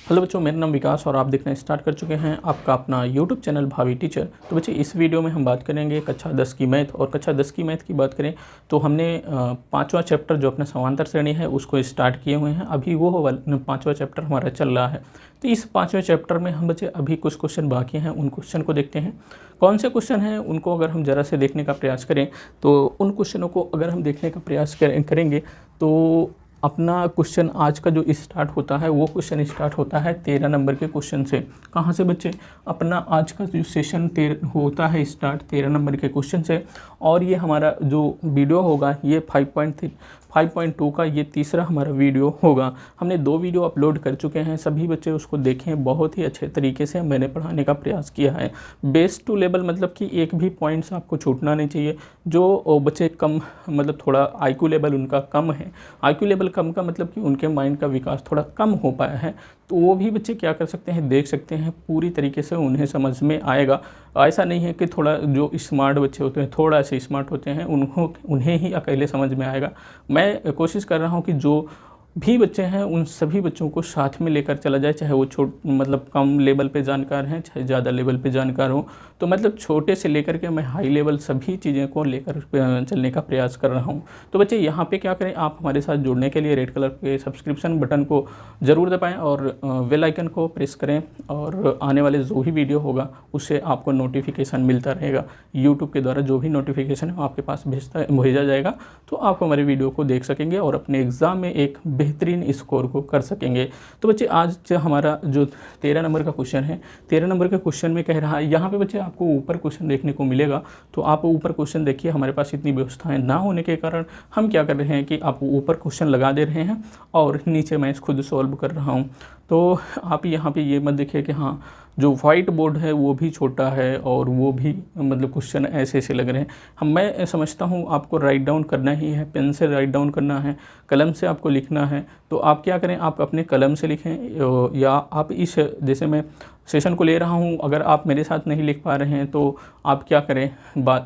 Hello बच्चों, मेरा नाम विकास और आप देखना स्टार्ट कर चुके हैं आपका अपना यूट्यूब चैनल भावी टीचर। तो बच्चे इस वीडियो में हम बात करेंगे कक्षा 10 की मैथ। और कक्षा 10 की मैथ की बात करें तो हमने पांचवा चैप्टर जो अपना समांतर श्रेणी है उसको स्टार्ट किए हुए हैं। अभी वो पांचवा चैप्टर हमारा चल रहा है। तो इस पाँचवें चैप्टर में हम बच्चे अभी कुछ क्वेश्चन बाकी हैं, उन क्वेश्चन को देखते हैं। कौन से क्वेश्चन हैं उनको अगर हम ज़रा से देखने का प्रयास करें तो उन क्वेश्चनों को अगर हम देखने का प्रयास करेंगे तो अपना क्वेश्चन आज का जो स्टार्ट होता है वो क्वेश्चन स्टार्ट होता है 13 नंबर के क्वेश्चन से। कहाँ से बच्चे? अपना आज का जो सेशन होता है स्टार्ट 13 नंबर के क्वेश्चन से। और ये हमारा जो वीडियो होगा ये 5.2 का ये तीसरा हमारा वीडियो होगा। हमने 2 वीडियो अपलोड कर चुके हैं, सभी बच्चे उसको देखें। बहुत ही अच्छे तरीके से मैंने पढ़ाने का प्रयास किया है। बेस टू लेवल मतलब कि एक भी पॉइंट्स आपको छूटना नहीं चाहिए। जो बच्चे कम मतलब थोड़ा IQ लेवल उनका कम है, IQ लेवल कम का मतलब कि उनके माइंड का विकास थोड़ा कम हो पाया है, तो वो भी बच्चे क्या कर सकते हैं, देख सकते हैं। पूरी तरीके से उन्हें समझ में आएगा। ऐसा नहीं है कि थोड़ा जो स्मार्ट बच्चे होते हैं, थोड़ा से स्मार्ट होते हैं, उन्हें ही अकेले समझ में आएगा। मैं कोशिश कर रहा हूँ कि जो भी बच्चे हैं उन सभी बच्चों को साथ में लेकर चला जाए, चाहे वो मतलब कम लेवल पे जानकार हैं, चाहे ज़्यादा लेवल पे जानकार हो। तो मतलब छोटे से लेकर के मैं हाई लेवल सभी चीज़ें को लेकर चलने का प्रयास कर रहा हूँ। तो बच्चे यहाँ पे क्या करें, आप हमारे साथ जुड़ने के लिए रेड कलर के सब्सक्रिप्शन बटन को ज़रूर दबाएँ और बेल आइकन को प्रेस करें। और आने वाले जो भी वीडियो होगा उससे आपको नोटिफिकेशन मिलता रहेगा। यूट्यूब के द्वारा जो भी नोटिफिकेशन है आपके पास भेजा जाएगा, तो आप हमारे वीडियो को देख सकेंगे और अपने एग्ज़ाम में एक बेहतरीन स्कोर को कर सकेंगे। तो बच्चे आज जो हमारा जो 13 नंबर का क्वेश्चन है, 13 नंबर के क्वेश्चन में कह रहा है, यहाँ पे बच्चे आपको ऊपर क्वेश्चन देखने को मिलेगा। तो आप ऊपर क्वेश्चन देखिए। हमारे पास इतनी व्यवस्थाएं ना होने के कारण हम क्या कर रहे हैं कि आप ऊपर क्वेश्चन लगा दे रहे हैं और नीचे मैं खुद सॉल्व कर रहा हूँ। तो आप यहाँ पे ये मत देखिए कि हाँ जो वाइट बोर्ड है वो भी छोटा है और वो भी मतलब क्वेश्चन ऐसे ऐसे लग रहे हैं। मैं समझता हूँ आपको राइट डाउन करना ही है, पेन से राइट डाउन करना है, कलम से आपको लिखना है। तो आप क्या करें, आप अपने कलम से लिखें या आप इस जैसे मैं सेशन को ले रहा हूँ, अगर आप मेरे साथ नहीं लिख पा रहे हैं तो आप क्या करें,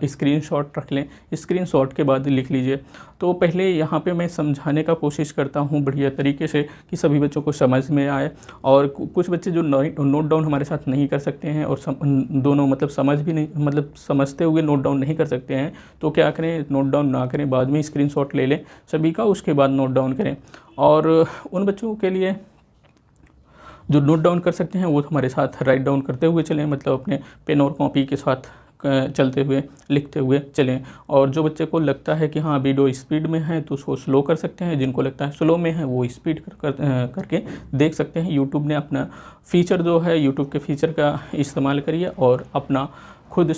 स्क्रीनशॉट रख लें, स्क्रीनशॉट के बाद लिख लीजिए। तो पहले यहाँ पे मैं समझाने का कोशिश करता हूँ बढ़िया तरीके से कि सभी बच्चों को समझ में आए। और कुछ बच्चे जो नोट डाउन हमारे साथ नहीं कर सकते हैं और दोनों मतलब समझ भी नहीं, मतलब समझते हुए नोट डाउन नहीं कर सकते हैं, तो क्या करें, नोट डाउन ना करें, बाद में स्क्रीनशॉट ले लें सभी का, उसके बाद नोट डाउन करें। और उन बच्चों के लिए जो नोट डाउन कर सकते हैं वो हमारे साथ राइट डाउन करते हुए चलें, मतलब अपने पेन और कॉपी के साथ चलते हुए लिखते हुए चलें। और जो बच्चे को लगता है कि हाँ वीडियो स्पीड में है तो उसको स्लो कर सकते हैं, जिनको लगता है स्लो में है वो स्पीड करके देख सकते हैं। यूट्यूब ने अपना फीचर जो है, यूट्यूब के फीचर का इस्तेमाल करिए और अपना खुद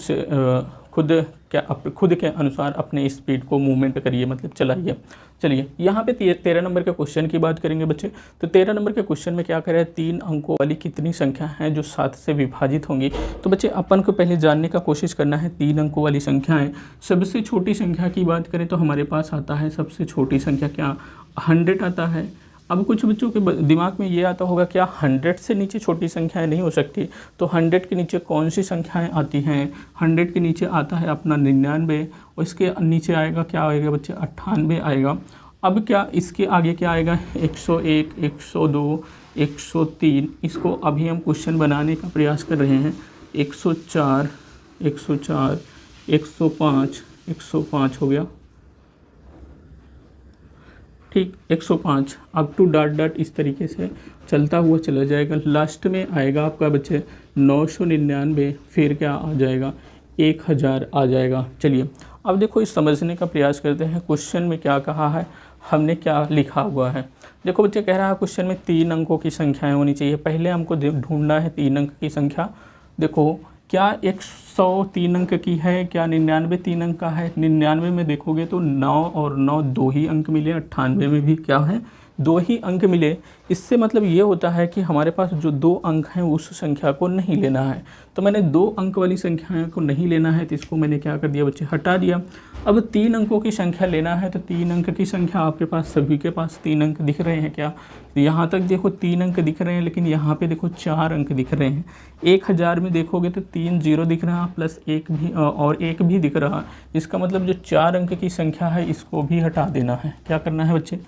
के अनुसार अपने स्पीड को मूवमेंट करिए, मतलब चलाइए। चलिए यहाँ पे 13 नंबर के क्वेश्चन की बात करेंगे बच्चे। तो 13 नंबर के क्वेश्चन में क्या करें, 3 अंकों वाली कितनी संख्या है जो 7 से विभाजित होंगी। तो बच्चे अपन को पहले जानने का कोशिश करना है 3 अंकों वाली संख्याएं। सबसे छोटी संख्या की बात करें तो हमारे पास आता है सबसे छोटी संख्या क्या, 100 आता है। अब कुछ बच्चों के दिमाग में ये आता होगा क्या 100 से नीचे छोटी संख्याएं नहीं हो सकती, तो 100 के नीचे कौन सी संख्याएं आती हैं? 100 के नीचे आता है अपना 99, और इसके नीचे आएगा क्या आएगा बच्चे, 98 आएगा। अब क्या इसके आगे क्या आएगा, 101, 102, 103। इसको अभी हम क्वेश्चन बनाने का प्रयास कर रहे हैं। 104, 105 हो गया, ठीक, 105 अप टू डॉट इस तरीके से चलता हुआ चला जाएगा। लास्ट में आएगा आपका बच्चे 999, फिर क्या आ जाएगा, 1000 आ जाएगा। चलिए अब देखो इस समझने का प्रयास करते हैं क्वेश्चन में क्या कहा है, हमने क्या लिखा हुआ है। देखो बच्चे कह रहा है क्वेश्चन में 3 अंकों की संख्याएं होनी चाहिए। पहले हमको ढूंढना है 3 अंक की संख्या। देखो क्या 100 3 अंक की है, क्या 99 3 अंक का है। 99 में देखोगे तो 9 और 9 2 ही अंक मिले, 98 में भी क्या है, 2 ही अंक मिले। इससे मतलब ये होता है कि हमारे पास जो 2 अंक हैं उस संख्या को नहीं लेना है। तो मैंने 2 अंक वाली संख्या को नहीं लेना है, तो इसको मैंने क्या कर दिया बच्चे, हटा दिया। अब 3 अंकों की संख्या लेना है, तो 3 अंक की संख्या आपके पास सभी के पास 3 अंक दिख रहे हैं क्या, यहाँ तक देखो 3 अंक दिख रहे हैं, लेकिन यहाँ पे देखो 4 अंक दिख रहे हैं। 1000 में देखोगे तो 3 0 दिख रहा प्लस 1 भी और 1 भी दिख रहा। इसका मतलब जो 4 अंक की संख्या है इसको भी हटा देना है। क्या करना है बच्चे,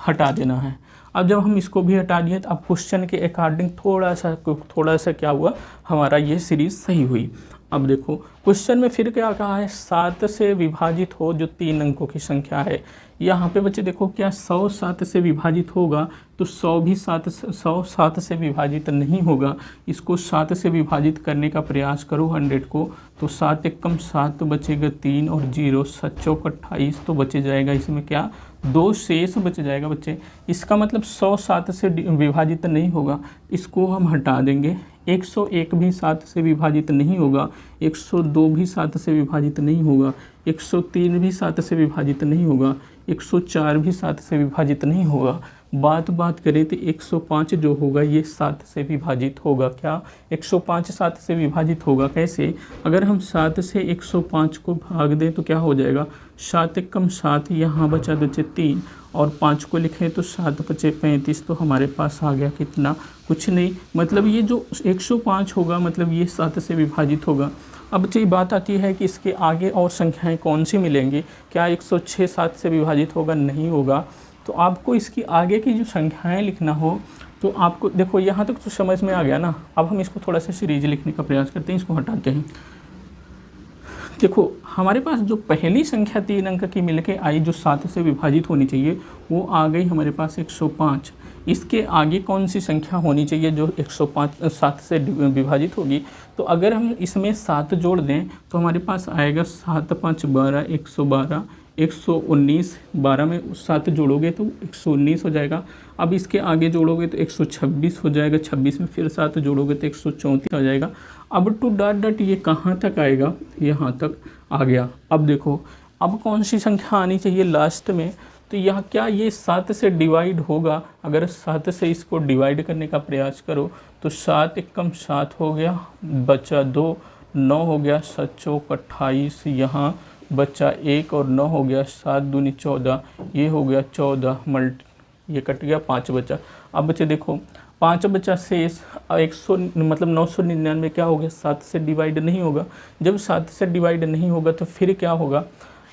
हटा देना है। अब जब हम इसको भी हटा दिए तो अब क्वेश्चन के अकॉर्डिंग थोड़ा सा क्या हुआ, हमारा ये सीरीज़ सही हुई। अब देखो क्वेश्चन में फिर क्या कहा है, 7 से विभाजित हो जो 3 अंकों की संख्या है। यहाँ पे बच्चे देखो क्या 100 7 से विभाजित होगा तो 100 भी 7 से विभाजित नहीं होगा। इसको 7 से विभाजित करने का प्रयास करो 100 को, तो 7 एकम 7 बचेगा 3 और 0 7 चौक 28, तो बचे जाएगा इसमें क्या 2 शेष बच जाएगा बच्चे। इसका मतलब 100 7 से विभाजित नहीं होगा, इसको हम हटा देंगे। 101 भी 7 से विभाजित नहीं होगा, 102 भी 7 से विभाजित नहीं होगा, 103 भी 7 से विभाजित नहीं होगा, 104 भी 7 से विभाजित नहीं होगा। बात करें तो 105 जो होगा ये 7 से विभाजित होगा। क्या 105 7 से विभाजित होगा? कैसे? अगर हम 7 से 105 को भाग दें तो क्या हो जाएगा, 7 एकम 7, यहाँ बचा बचे 3 और 5 को लिखें तो 7 बचे 35, तो हमारे पास आ गया कितना, कुछ नहीं। मतलब ये जो 105 होगा मतलब ये 7 से विभाजित होगा। अब बच्चे बात आती है कि इसके आगे और संख्याएं कौन सी मिलेंगी, क्या 106 7 से विभाजित होगा? नहीं होगा। तो आपको इसकी आगे की जो संख्याएं लिखना हो तो आपको देखो यहाँ तक तो समझ में आ गया ना। अब हम इसको थोड़ा सा सीरीज लिखने का प्रयास करते हैं, इसको हटाते हैं। देखो हमारे पास जो पहली संख्या 3 अंक की मिलके आई जो 7 से विभाजित होनी चाहिए वो आ गई हमारे पास 105। इसके आगे कौन सी संख्या होनी चाहिए जो 7 से विभाजित होगी? तो अगर हम इसमें 7 जोड़ दें तो हमारे पास आएगा 7 5 12 112, 119, 12 में 7 जोड़ोगे तो 119 हो जाएगा। अब इसके आगे जोड़ोगे तो 126 हो जाएगा, 26 में फिर 7 जोड़ोगे तो 134 हो जाएगा। अब टू डॉट ये कहाँ तक आएगा, यहाँ तक आ गया। अब देखो अब कौन सी संख्या आनी चाहिए लास्ट में, तो यह क्या ये 7 से डिवाइड होगा? अगर 7 से इसको डिवाइड करने का प्रयास करो तो 7 एकम 7 हो गया, बचा 2, 9 हो गया, 7 चौक 28, यहाँ बच्चा 1 और 9 हो गया, 7 दूनी 14, ये हो गया 14 ये कट गया, 5 बचा। अब बच्चे देखो 5 बचा शेष 100 मतलब 999 क्या हो गया, 7 से डिवाइड नहीं होगा। जब 7 से डिवाइड नहीं होगा तो फिर क्या होगा,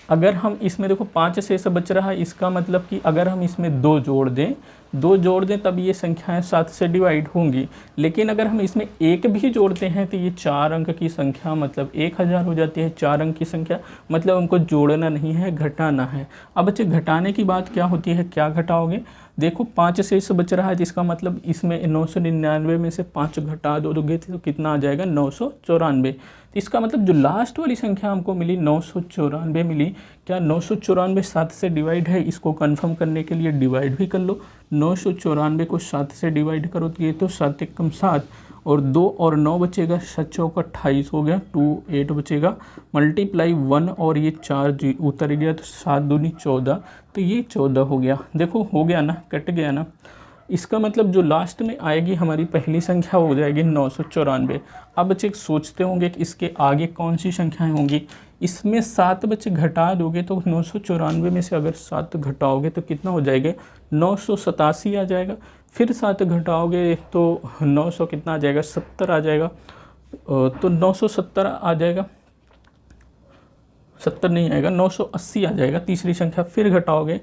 अगर हम इसमें देखो 5 शेष बच रहा है, इसका मतलब कि अगर हम इसमें 2 जोड़ दें तब ये संख्याएं 7 से डिवाइड होंगी। लेकिन अगर हम इसमें 1 भी जोड़ते हैं तो ये 4 अंक की संख्या मतलब 1000 हो जाती है। 4 अंक की संख्या मतलब हमको जोड़ना नहीं है, घटाना है। अब बच्चे घटाने की बात क्या होती है, क्या घटाओगे? देखो 5 शेष बच रहा है जिसका मतलब इसमें 999 में से 5 घटा दोगे तो कितना आ जाएगा, 994। तो इसका मतलब जो लास्ट वाली संख्या हमको मिली 994 मिली। क्या 994 7 से डिवाइड है? इसको कंफर्म करने के लिए डिवाइड भी कर लो। 994 को 7 से डिवाइड करो तो ये तो 7 एकम 7 और 2 और 9 बचेगा, 7 चौक 28 हो गया, 2 8 बचेगा, मल्टीप्लाई 1 और ये 4 जी उतर गया तो 7 दूनी 14, तो ये 14 हो गया। देखो हो गया ना, कट गया ना। इसका मतलब जो लास्ट में आएगी हमारी पहली संख्या हो जाएगी 994। अब बच्चे सोचते होंगे कि इसके आगे कौन सी संख्याएं होंगी। इसमें 7 बच्चे घटा दोगे तो 994 में से अगर 7 घटाओगे तो कितना हो जाएगा, 987 आ जाएगा। फिर 7 घटाओगे तो 900 कितना आ जाएगा, 70 आ जाएगा। तो 970 आ जाएगा, 70 नहीं आएगा, 980 आ जाएगा। तीसरी संख्या फिर घटाओगे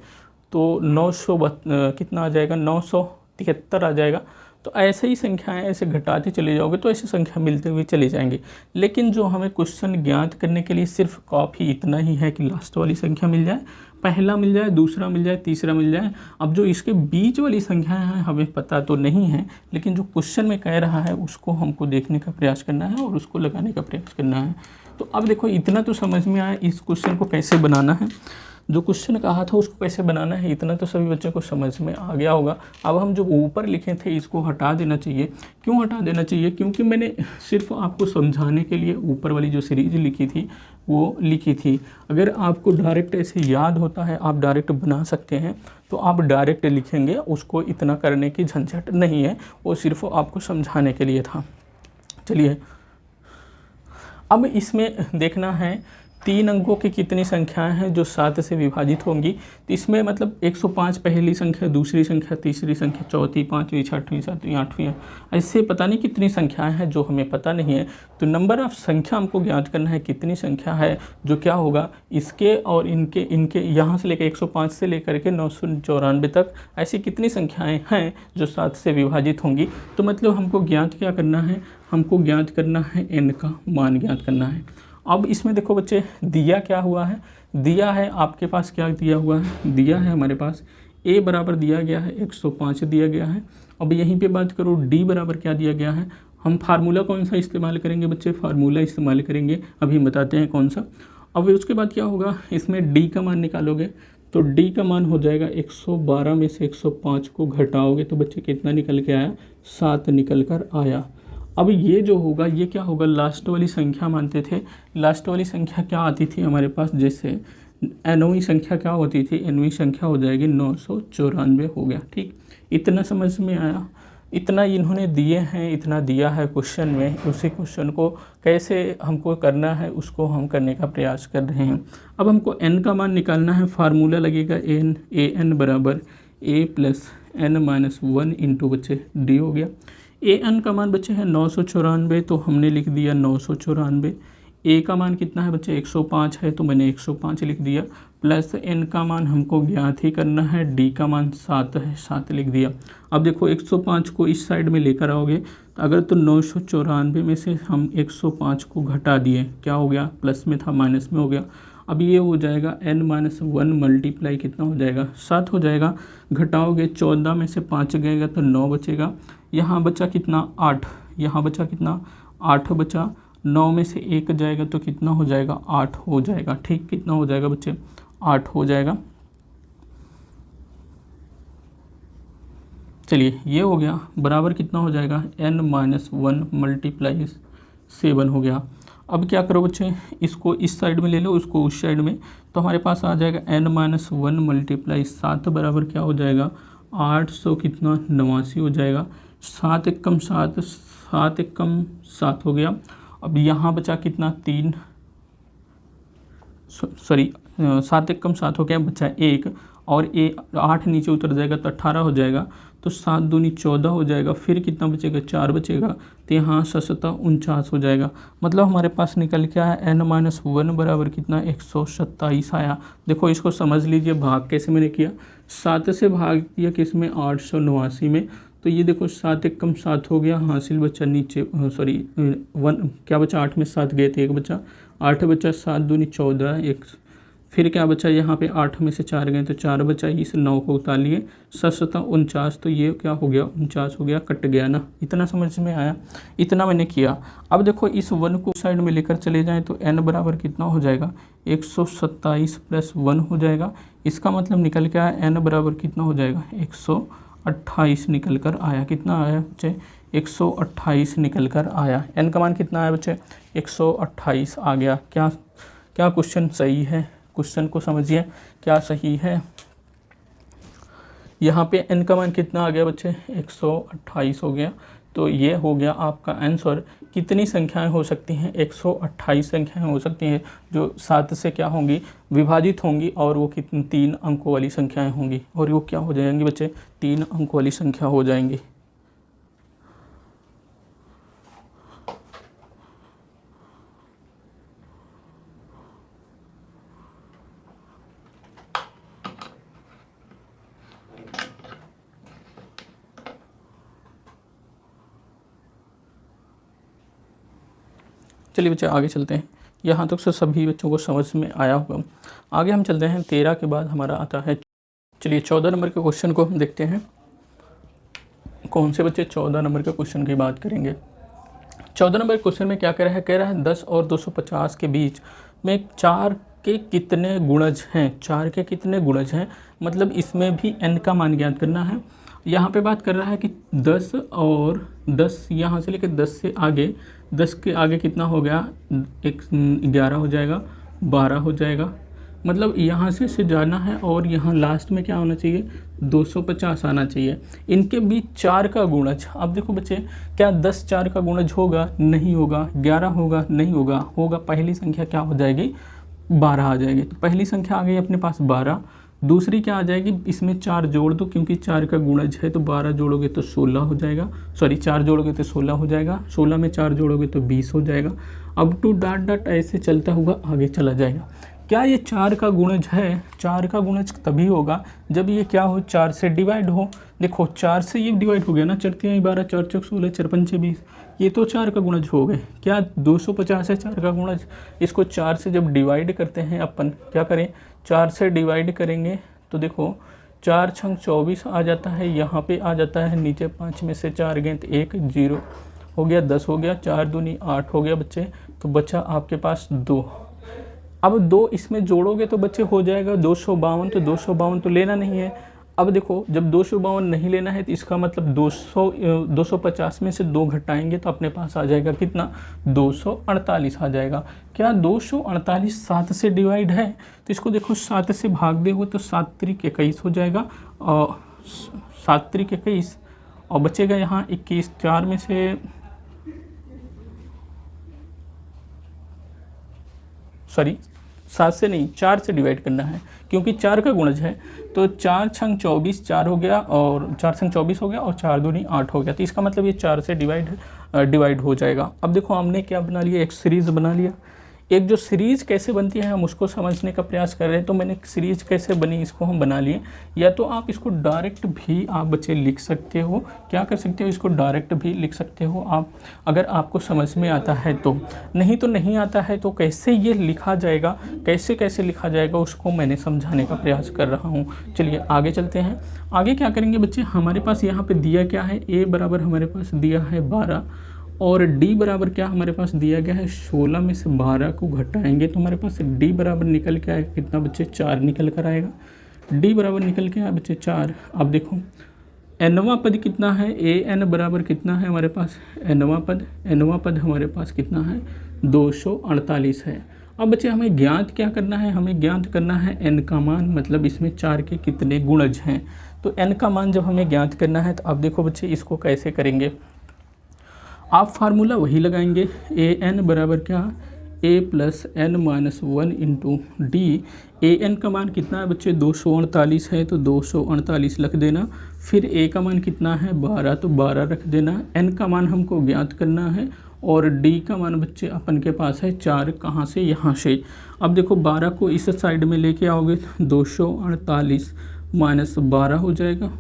तो 900 कितना आ जाएगा, 973 आ जाएगा। तो ऐसे ही संख्याएं ऐसे घटाते चले जाओगे तो ऐसी संख्या मिलते हुए चले जाएंगे। लेकिन जो हमें क्वेश्चन ज्ञात करने के लिए सिर्फ काफ़ी इतना ही है कि लास्ट वाली संख्या मिल जाए, पहला मिल जाए, दूसरा मिल जाए, तीसरा मिल जाए। अब जो इसके बीच वाली संख्याएं हैं हमें पता तो नहीं है, लेकिन जो क्वेश्चन में कह रहा है उसको हमको देखने का प्रयास करना है और उसको लगाने का प्रयास करना है। तो अब देखो इतना तो समझ में आया इस क्वेश्चन को कैसे बनाना है, जो क्वेश्चन कहा था उसको कैसे बनाना है, इतना तो सभी बच्चों को समझ में आ गया होगा। अब हम जो ऊपर लिखे थे इसको हटा देना चाहिए। क्यों हटा देना चाहिए? क्योंकि मैंने सिर्फ आपको समझाने के लिए ऊपर वाली जो सीरीज लिखी थी वो लिखी थी। अगर आपको डायरेक्ट ऐसे याद होता है, आप डायरेक्ट बना सकते हैं, तो आप डायरेक्ट लिखेंगे, उसको इतना करने की झंझट नहीं है, वो सिर्फ आपको समझाने के लिए था। चलिए अब इसमें देखना है 3 अंकों की कितनी संख्याएं हैं जो 7 से विभाजित होंगी। तो इसमें मतलब 105 पहली संख्या, दूसरी संख्या, तीसरी संख्या, चौथी, पाँचवीं, छठवीं, सातवीं, आठवीं, ऐसे पता नहीं कितनी संख्याएं हैं जो हमें पता नहीं है। तो नंबर ऑफ संख्या हमको ज्ञात करना है, कितनी संख्या है जो क्या होगा इसके और इनके यहाँ से लेकर 105 से लेकर के 994 तक ऐसी कितनी संख्याएँ हैं जो 7 से विभाजित होंगी। तो मतलब हमको ज्ञात क्या करना है, हमको ज्ञात करना है n का मान ज्ञात करना है। अब इसमें देखो बच्चे दिया क्या हुआ है, दिया है आपके पास क्या दिया हुआ है, दिया है हमारे पास a बराबर दिया गया है 105 दिया गया है। अब यहीं पे बात करो d बराबर क्या दिया गया है, हम फार्मूला कौन सा इस्तेमाल करेंगे बच्चे, फार्मूला इस्तेमाल करेंगे, अभी हम बताते हैं कौन सा। अब उसके बाद क्या होगा, इसमें d का मान निकालोगे तो d का मान हो जाएगा 112 में से 105 को घटाओगे तो बच्चे कितना निकल के आया, 7 निकल कर आया। अब ये जो होगा ये क्या होगा, लास्ट वाली संख्या मानते थे, लास्ट वाली संख्या क्या आती थी हमारे पास, जैसे nवीं संख्या क्या होती थी, nवीं संख्या हो जाएगी 994 हो गया। ठीक, इतना समझ में आया। इतना इन्होंने दिए हैं, इतना दिया है क्वेश्चन में, उसी क्वेश्चन को कैसे हमको करना है उसको हम करने का प्रयास कर रहे हैं। अब हमको n का मान निकालना है, फार्मूला लगेगा an बराबर a प्लस n-1 इंटू बच्चे d हो गया। an का मान बच्चे है 994, तो हमने लिख दिया 994। a का मान कितना है बच्चे 105 है, तो मैंने 105 लिख दिया, प्लस n का मान हमको ज्ञात ही करना है, d का मान 7 है, 7 लिख दिया। अब देखो 105 को इस साइड में लेकर आओगे अगर तो 994 में से हम 105 को घटा दिए, क्या हो गया, प्लस में था माइनस में हो गया। अब ये हो जाएगा n-1 मल्टीप्लाई कितना हो जाएगा, 7 हो जाएगा। घटाओगे 14 में से 5 गएगा तो 9 बचेगा, यहाँ बचा कितना 8, यहाँ बचा कितना 8 बचा, 9 में से 1 जाएगा तो कितना हो जाएगा 8 हो जाएगा। ठीक, कितना हो जाएगा बच्चे 8 हो जाएगा। चलिए ये हो गया, बराबर कितना हो जाएगा n-1 मल्टीप्लाई 7 हो गया। अब क्या करो बच्चे, इसको इस साइड में ले लो, उसको उस साइड में, तो हमारे पास आ जाएगा n-1 मल्टीप्लाई 7 बराबर क्या हो जाएगा 800 कितना 89 हो जाएगा। 7 एकम 7, 7 एकम 7 हो गया। अब यहाँ बचा कितना 3, सॉरी 7 एकम 7 हो गया, बचा 1 और 8 नीचे उतर जाएगा तो 18 हो जाएगा, तो 7 दूनी 14 हो जाएगा। फिर कितना बचेगा 4 बचेगा, तो यहाँ 7 49 हो जाएगा। मतलब हमारे पास निकल के आया n-1 बराबर कितना 127 आया। देखो इसको समझ लीजिए, भाग कैसे मैंने किया, 7 से भाग दिया किस में 889 में, तो ये देखो 7 एकम 7 हो गया, हासिल बचा नीचे सॉरी 1 क्या बचा 8 में 7 गए थे 1 बचा, 8 बचा, 7 दूनी 14 1, फिर क्या बचा यहाँ पे 8 में से 4 गए तो 4 बचा, इस 9 को उतार लिए, 7 49, तो ये क्या हो गया 49 हो गया, कट गया ना। इतना समझ में आया, इतना मैंने किया। अब देखो इस 1 को साइड में लेकर चले जाएं तो n बराबर कितना हो जाएगा 127 प्लस 1 हो जाएगा। इसका मतलब निकल के आया n बराबर कितना हो जाएगा 128 निकल कर आया। कितना आया बच्चे 128 निकल कर आया। n का मान कितना आया बच्चे 128 आ गया। क्या क्या क्वेश्चन सही है, क्वेश्चन को समझिए क्या सही है। यहाँ पे n का मान कितना आ गया बच्चे 128 हो गया, तो ये हो गया आपका आंसर। कितनी संख्याएं हो सकती हैं 128 संख्याएं हो सकती हैं जो 7 से क्या होंगी विभाजित होंगी, और वो कितनी 3 अंकों वाली संख्याएं होंगी, और वो क्या हो जाएंगी बच्चे 3 अंकों वाली संख्या हो जाएंगी। चलिए बच्चे आगे चलते हैं, यहाँ तक से सभी बच्चों को समझ में आया होगा। आगे हम चलते हैं 13 के बाद हमारा आता है, चलिए 14 नंबर के क्वेश्चन को हम देखते हैं। कौन से बच्चे 14 नंबर के क्वेश्चन की बात करेंगे। 14 नंबर क्वेश्चन में क्या कह रहा है, कह रहा है 10 और 250 के बीच में 4 के कितने गुणज हैं, 4 के कितने गुणज हैं, मतलब इसमें भी n का मान ज्ञात करना है। यहाँ पे बात कर रहा है कि 10 और 10 यहाँ से लेकर 10 से आगे, 10 के आगे कितना हो गया 11 हो जाएगा, 12 हो जाएगा, मतलब यहाँ से जाना है, और यहाँ लास्ट में क्या होना चाहिए 250 आना चाहिए। इनके बीच 4 का गुणज, अब देखो बच्चे क्या 10 4 का गुणज होगा, नहीं होगा, 11 होगा, नहीं होगा, होगा पहली संख्या क्या हो जाएगी 12 आ जाएगी। तो पहली संख्या आ गई अपने पास 12। दूसरी क्या आ जाएगी, इसमें 4 जोड़ दो क्योंकि 4 का गुणज है, तो 12 जोड़ोगे तो 16 हो जाएगा, सॉरी 4 जोड़ोगे तो 16 हो जाएगा, 16 में 4 जोड़ोगे तो 20 हो जाएगा। अब टू डॉट डॉट ऐसे चलता हुआ आगे चला जाएगा। क्या ये 4 का गुणज है? 4 का गुणज तभी होगा जब ये क्या हो, 4 से डिवाइड हो। देखो 4 से ये डिवाइड हो गया ना, 4 3 12, 4 चौक 16, 4 पंचे 20, ये तो 4 का गुणज हो गए। क्या 250 है 4 का गुणज? इसको 4 से जब डिवाइड करते हैं अपन, क्या करें, 4 से डिवाइड करेंगे तो देखो 4 छंग 24 आ जाता है, यहाँ पे आ जाता है नीचे 5 में से 4 गए तो 1, 0 हो गया, 10 हो गया, 4 दूनी 8 हो गया बच्चे। तो बचा आपके पास 2। अब 2 इसमें जोड़ोगे तो बच्चे हो जाएगा 252। तो 252 तो लेना नहीं है। अब देखो जब 252 नहीं लेना है तो इसका मतलब 250 में से 2 घटाएंगे तो अपने पास आ जाएगा कितना, 248 आ जाएगा। क्या 248 7 से डिवाइड है? तो इसको देखो 7 से भाग देंगे तो 7 त्रिक 21 हो जाएगा, और 7 त्रिक 21 और बचेगा यहाँ 21। 4 में से सॉरी 7 से नहीं 4 से डिवाइड करना है क्योंकि 4 का गुणज है। तो 4 छंग 24 4 हो गया, और 4 छंग 24 हो गया, और 4 दूनी 8 हो गया। तो इसका मतलब ये 4 से डिवाइड हो जाएगा। अब देखो हमने क्या बना लिया, एक सीरीज़ बना लिया। एक जो सीरीज़ कैसे बनती है हम उसको समझने का प्रयास कर रहे हैं। तो मैंने सीरीज़ कैसे बनी इसको हम बना लिए। या तो आप इसको डायरेक्ट भी आप बच्चे लिख सकते हो, क्या कर सकते हो, इसको डायरेक्ट भी लिख सकते हो आप, अगर आपको समझ में आता है तो। नहीं तो नहीं आता है तो कैसे ये लिखा जाएगा, कैसे लिखा जाएगा उसको मैंने समझाने का प्रयास कर रहा हूँ। चलिए आगे चलते हैं। आगे क्या करेंगे बच्चे, हमारे पास यहाँ पर दिया क्या है, a बराबर हमारे पास दिया है 12, और d बराबर क्या हमारे पास दिया गया है 16 में से 12 को घटाएंगे तो हमारे पास d बराबर निकल के आएगा कितना बच्चे, 4 निकल कर आएगा। d बराबर निकल के आया बच्चे 4। अब देखो nवां पद कितना है, an बराबर कितना है हमारे पास, nवां पद हमारे पास कितना है, 248 है। अब बच्चे हमें ज्ञात क्या करना है, हमें ज्ञात करना है n का मान, मतलब इसमें 4 के कितने गुणज हैं। तो n का मान जब हमें ज्ञात करना है तो अब देखो बच्चे इसको कैसे करेंगे, आप फार्मूला वही लगाएंगे, ए एन बराबर क्या, a plus N minus 1 into D. A N का मान कितना है बच्चे, 248 है तो 248 रख देना। फिर a का मान कितना है 12, तो 12 रख देना। n का मान हमको ज्ञात करना है, और d का मान बच्चे अपन के पास है 4, कहाँ से, यहाँ से। अब देखो 12 को इस साइड में लेके आओगे 248 माइनस 12 हो जाएगा,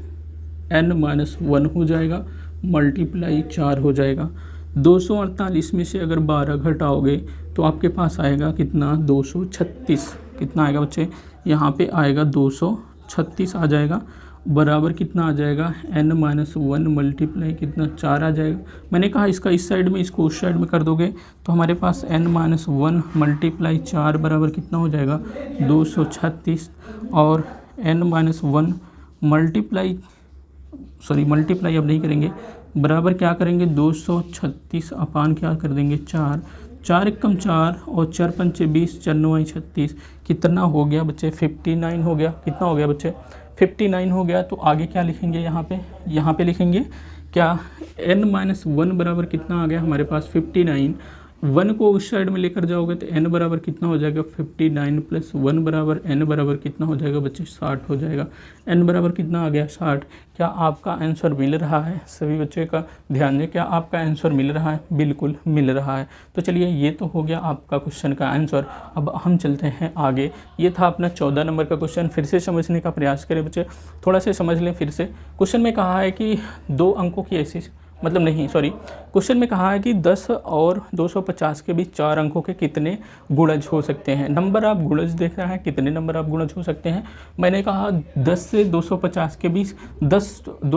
n माइनस 1 हो जाएगा, मल्टीप्लाई 4 हो जाएगा। 248 में से अगर 12 घटाओगे तो आपके पास आएगा कितना, 236। कितना आएगा बच्चे, यहाँ पे आएगा 236 आ जाएगा, बराबर कितना आ जाएगा, n माइनस 1 मल्टीप्लाई कितना, 4 आ जाएगा। मैंने कहा इसका इस साइड में इसको उस साइड में कर दोगे तो हमारे पास n माइनस 1 मल्टीप्लाई 4 बराबर कितना हो जाएगा, 236, और n माइनस 1 मल्टीप्लाई अब नहीं करेंगे, बराबर क्या करेंगे, 236 अपान क्या कर देंगे 4, 4 एकम 4 और 4 पंचे 20, 4 9 36, कितना हो गया बच्चे, 59 हो गया। कितना हो गया बच्चे, 59 हो गया। तो आगे क्या लिखेंगे, यहाँ पे लिखेंगे क्या, n माइनस 1 बराबर कितना आ गया हमारे पास 59। 1 को उस साइड में लेकर जाओगे तो n बराबर कितना हो जाएगा, 59 प्लस 1 बराबर n बराबर कितना हो जाएगा बच्चे, 60 हो जाएगा। n बराबर कितना आ गया, 60। क्या आपका आंसर मिल रहा है, सभी बच्चे का ध्यान दें, क्या आपका आंसर मिल रहा है, बिल्कुल मिल रहा है। तो चलिए ये तो हो गया आपका क्वेश्चन का आंसर। अब हम चलते हैं आगे। ये था अपना 14 नंबर का क्वेश्चन। फिर से समझने का प्रयास करें बच्चे, थोड़ा से समझ लें फिर से। क्वेश्चन में कहा है कि 2 अंकों की ऐसी, मतलब नहीं सॉरी, क्वेश्चन में कहा है कि 10 और 250 के बीच 4 अंकों के कितने गुणज हो सकते हैं। नंबर आप गुणज देख रहे हैं, कितने नंबर आप गुणज हो सकते हैं। मैंने कहा 10 से 250 के बीच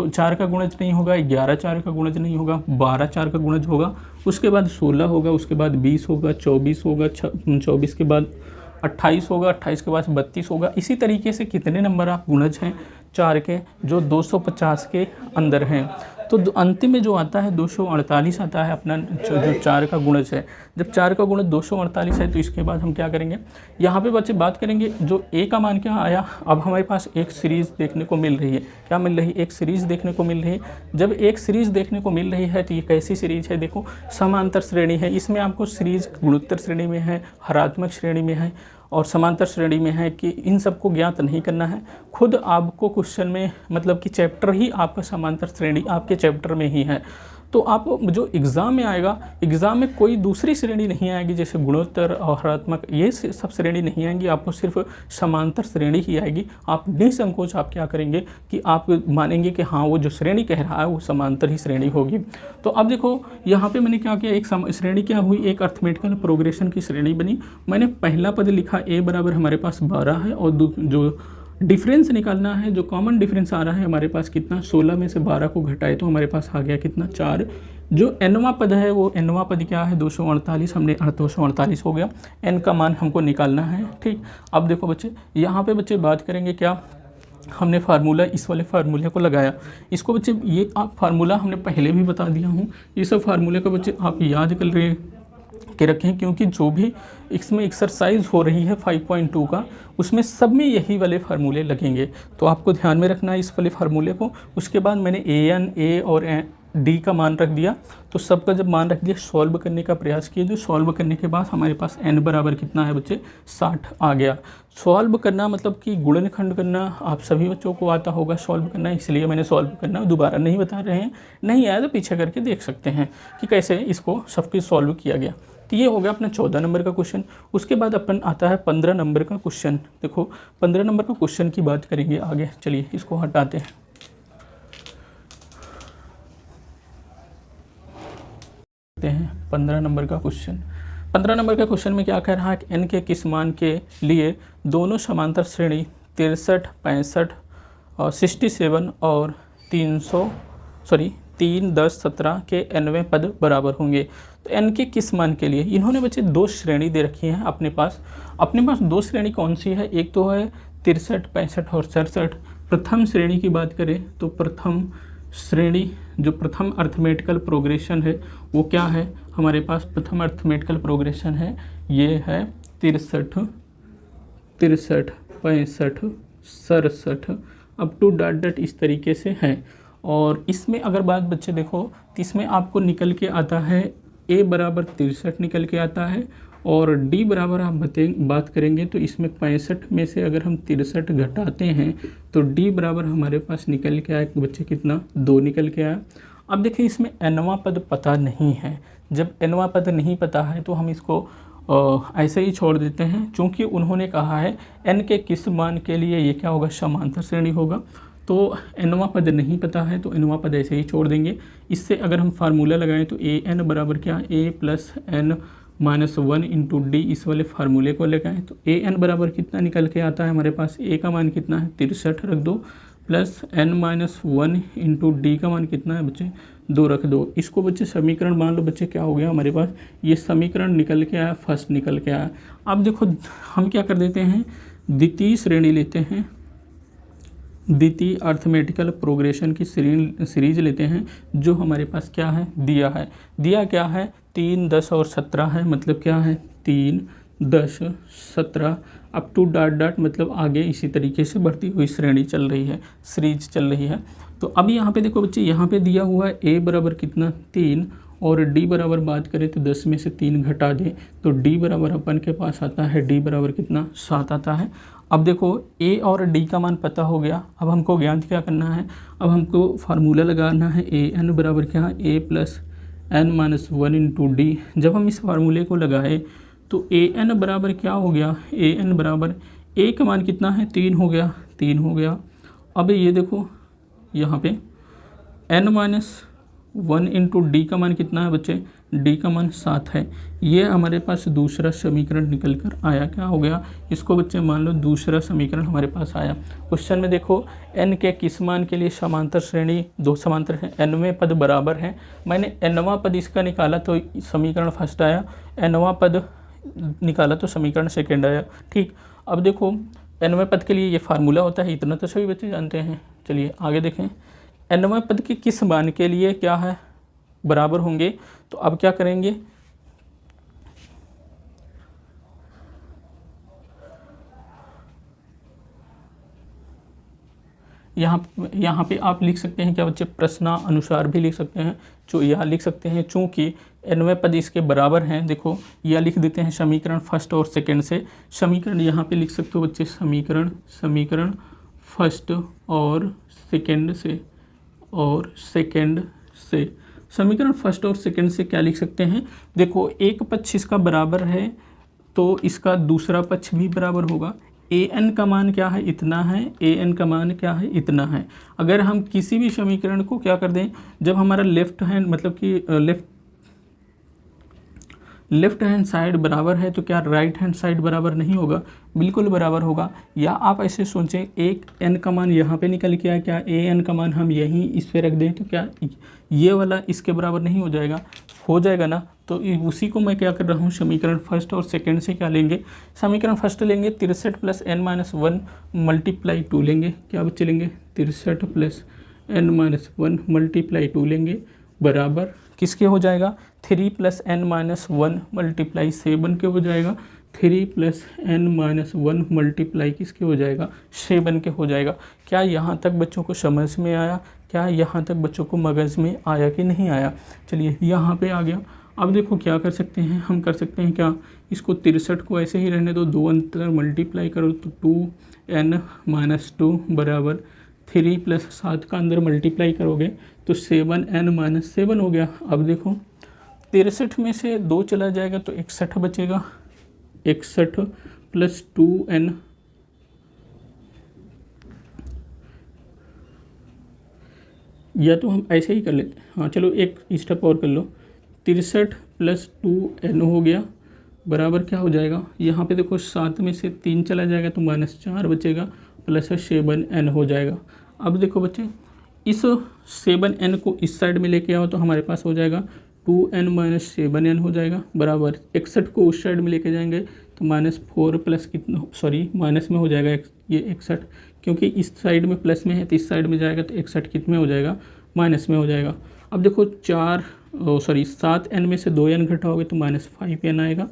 4 का गुणज नहीं होगा, 11 4 का गुणज नहीं होगा, 12 4 का गुणज होगा, उसके बाद 16 होगा, उसके बाद 20 होगा, 24 होगा, 24 के बाद 28 होगा, 28 के बाद 32 होगा। इसी तरीके से कितने नंबर आप गुणज हैं 4 के जो 250 के अंदर हैं। तो अंतिम में जो आता है 248 आता है अपना, जो 4 का गुणज है। जब 4 का गुणज 248 है तो इसके बाद हम क्या करेंगे, यहाँ पे बच्चे बात करेंगे जो a का मान क्या आया। अब हमारे पास एक सीरीज़ देखने को मिल रही है, क्या मिल रही है, एक सीरीज़ देखने को मिल रही है। जब एक सीरीज़ देखने को मिल रही है तो ये कैसी सीरीज़ है, देखो समांतर श्रेणी है। इसमें आपको सीरीज़ गुणोत्तर श्रेणी में है, हरात्मक श्रेणी में है, और समांतर श्रेणी में है कि इन सबको ज्ञात नहीं करना है। खुद आपको क्वेश्चन में मतलब कि चैप्टर ही आपका समांतर श्रेणी आपके चैप्टर में ही है। तो आप जो एग्ज़ाम में आएगा, एग्ज़ाम में कोई दूसरी श्रेणी नहीं आएगी, जैसे गुणोत्तर और हरात्मक ये सब श्रेणी नहीं आएंगी, आपको सिर्फ समांतर श्रेणी ही आएगी। आप निसंकोच आप क्या करेंगे कि आप मानेंगे कि हाँ वो जो श्रेणी कह रहा है वो समांतर ही श्रेणी होगी। तो अब देखो यहाँ पे मैंने क्या किया, एक श्रेणी क्या हुई, एक अर्थमेटिकल प्रोग्रेशन की श्रेणी बनी। मैंने पहला पद लिखा a बराबर हमारे पास 12 है, और जो डिफरेंस निकालना है, जो कॉमन डिफरेंस आ रहा है हमारे पास कितना, 16 में से 12 को घटाए तो हमारे पास आ गया कितना, 4। जो nवां पद है वो nवां पद क्या है, 248, हमने 248 हो गया। n का मान हमको निकालना है। ठीक, अब देखो बच्चे यहाँ पे बच्चे बात करेंगे क्या, हमने फार्मूला इस वाले फार्मूले को लगाया। इसको बच्चे ये आप फार्मूला हमने पहले भी बता दिया हूँ, ये सब फार्मूले को बच्चे आप याद कर रहे के रखें, क्योंकि जो भी इसमें एक्सरसाइज हो रही है 5.2 का, उसमें सब में यही वाले फार्मूले लगेंगे। तो आपको ध्यान में रखना है इस वाले फार्मूले को। उसके बाद मैंने a और d का मान रख दिया। तो सबका जब मान रख दिया, सॉल्व करने का प्रयास किया। जो सॉल्व करने के बाद हमारे पास n बराबर कितना है बच्चे, 60 आ गया। सॉल्व करना मतलब कि गुणनखंड करना आप सभी बच्चों को आता होगा सॉल्व करना, इसलिए मैंने सॉल्व करना दोबारा नहीं बता रहे हैं। नहीं आया तो पीछे करके देख सकते हैं कि कैसे इसको सब कुछ सॉल्व किया गया। तो ये हो गया अपना 14 नंबर का क्वेश्चन। उसके बाद अपन आता है 15 नंबर का क्वेश्चन। देखो 15 नंबर का क्वेश्चन की बात करेंगे आगे। चलिए इसको हटाते हैं। 15 नंबर का क्वेश्चन। 15 नंबर का क्वेश्चन में क्या कह रहा है कि n के किस मान के लिए दोनों समांतर श्रेणी 63, 65 और 67 और 3, 10, 17 के nवें पद बराबर होंगे। तो n के किस मान के लिए, इन्होंने बच्चे दो श्रेणी दे रखी हैं अपने पास दो श्रेणी कौन सी है, एक तो है 63, 65 और 67। प्रथम श्रेणी की बात करें तो प्रथम श्रेणी जो प्रथम अर्थमेटिकल प्रोग्रेशन है वो क्या है, हमारे पास प्रथम अर्थमेटिकल प्रोग्रेशन है ये है 63, 65, 67 अप टू डॉट इस तरीके से है। और इसमें अगर बात बच्चे देखो तो इसमें आपको निकल के आता है a बराबर 63 निकल के आता है, और d बराबर हम बात करेंगे तो इसमें 65 में से अगर हम 63 घटाते हैं तो d बराबर हमारे पास निकल के आया बच्चे कितना, 2 निकल के आया। अब देखिए इसमें nवां पद पता नहीं है। जब nवां पद नहीं पता है तो हम इसको ऐसे ही छोड़ देते हैं, क्योंकि उन्होंने कहा है n के किस मान के लिए ये क्या होगा, समांतर श्रेणी होगा। तो nवां पद नहीं पता है तो nवां पद ऐसे ही छोड़ देंगे। इससे अगर हम फार्मूला लगाएं तो an बराबर क्या, a plus n minus 1 into D, इस वाले फार्मूले को लगाएं तो an बराबर कितना निकल के आता है हमारे पास, a का मान कितना है 63 रख दो, plus n minus 1 into D का मान कितना है बच्चे 2 रख दो। इसको बच्चे समीकरण मान लो बच्चे क्या हो गया हमारे पास, ये समीकरण निकल के आया, फर्स्ट निकल के आया। अब देखो हम क्या कर देते हैं, द्वितीय श्रेणी लेते हैं, द्वितीय अर्थमेटिकल प्रोग्रेशन की सीरीज लेते हैं जो हमारे पास क्या है, दिया क्या है 3, 10 और 17 है। मतलब क्या है 3, 10, 17 अप टू डॉट मतलब आगे इसी तरीके से बढ़ती हुई श्रेणी चल रही है, सीरीज चल रही है। तो अभी यहाँ पे देखो बच्चे, यहाँ पे दिया हुआ है a बराबर कितना 3 और d बराबर बात करें तो 10 में से 3 घटा दें तो d बराबर अपन के पास आता है, d बराबर कितना 7 आता है। अब देखो a और d का मान पता हो गया। अब हमको ज्ञात क्या करना है, अब हमको फार्मूला लगाना है an बराबर क्या है, a plus n minus 1 into D. जब हम इस फार्मूले को लगाए तो an बराबर क्या हो गया, an बराबर a का मान कितना है 3 हो गया, 3 हो गया। अब ये देखो यहाँ पे n माइनस 1 इंटू डी का मान कितना है बच्चे, d का मान 7 है। ये हमारे पास दूसरा समीकरण निकल कर आया, क्या हो गया, इसको बच्चे मान लो दूसरा समीकरण हमारे पास आया। क्वेश्चन में देखो n के किस मान के लिए समांतर श्रेणी, दो समांतर हैं, nवें पद बराबर हैं। मैंने nवां पद इसका निकाला तो समीकरण फर्स्ट आया, nवां पद निकाला तो समीकरण सेकेंड आया। ठीक, अब देखो nवें पद के लिए ये फार्मूला होता है, इतना तो सभी बच्चे जानते हैं। चलिए आगे देखें, nवें पद के किस मान के लिए क्या है, बराबर होंगे। तो अब क्या करेंगे, यहाँ पे आप लिख सकते हैं क्या बच्चे, प्रश्नानुसार भी लिख सकते हैं, जो यह लिख सकते हैं चूँकि nवें पद इसके बराबर हैं। देखो यह लिख देते हैं समीकरण फर्स्ट और सेकंड से। समीकरण यहाँ पे लिख सकते हो बच्चे, समीकरण फर्स्ट और सेकंड से समीकरण फर्स्ट और सेकंड से क्या लिख सकते हैं, देखो एक पक्ष इसका बराबर है तो इसका दूसरा पक्ष भी बराबर होगा। an का मान क्या है, इतना है, an का मान क्या है, इतना है। अगर हम किसी भी समीकरण को क्या कर दें, जब हमारा लेफ्ट हैंड मतलब कि लेफ्ट हैंड साइड बराबर है तो क्या राइट हैंड साइड बराबर नहीं होगा, बिल्कुल बराबर होगा। या आप ऐसे सोचें, एक n का मान यहाँ पे निकल के आया, क्या an का मान हम यहीं इस पे रख दें तो क्या ये वाला इसके बराबर नहीं हो जाएगा, हो जाएगा ना। तो उसी को मैं क्या कर रहा हूँ, समीकरण फर्स्ट और सेकंड से क्या लेंगे, समीकरण फर्स्ट लेंगे 63 + n - 1 × 2 लेंगे। क्या बच्चे लेंगे, 63 + n - 1 × 2 लेंगे, बराबर किसके हो जाएगा, 3 + n - 1 × 7 के हो जाएगा। 3 + n - 1 मल्टीप्लाई किसके हो जाएगा, 7 के हो जाएगा। क्या यहाँ तक बच्चों को समझ में आया, क्या यहाँ तक बच्चों को मगज़ में आया कि नहीं आया। चलिए यहाँ पे आ गया। अब देखो क्या कर सकते हैं, हम कर सकते हैं क्या, इसको 63 को ऐसे ही रहने दो, 2 अंतर मल्टीप्लाई करो तो 2n - 2 बराबर 3 + 7 का अंदर मल्टीप्लाई करोगे तो 7n - 7 हो गया। अब देखो 63 में से 2 चला जाएगा तो 61 बचेगा, 61 + 2n या तो हम ऐसे ही कर लेते हैं, हाँ चलो एक स्टेप और कर लो, 63 + 2n हो गया, बराबर क्या हो जाएगा, यहाँ पे देखो 7 में से 3 चला जाएगा तो -4 बचेगा, प्लस 7n हो जाएगा। अब देखो बच्चे, इस 7n को इस साइड में लेके आओ तो हमारे पास हो जाएगा 2n - 7n हो जाएगा, बराबर 61 को उस साइड में लेके जाएंगे तो -4 प्लस कितना, सॉरी माइनस में हो जाएगा ये 61, क्योंकि इस साइड में प्लस में है तो इस साइड में जाएगा तो 61 कितने में हो जाएगा, माइनस में हो जाएगा। अब देखो 7n में से 2n घटाओगे तो -5n आएगा,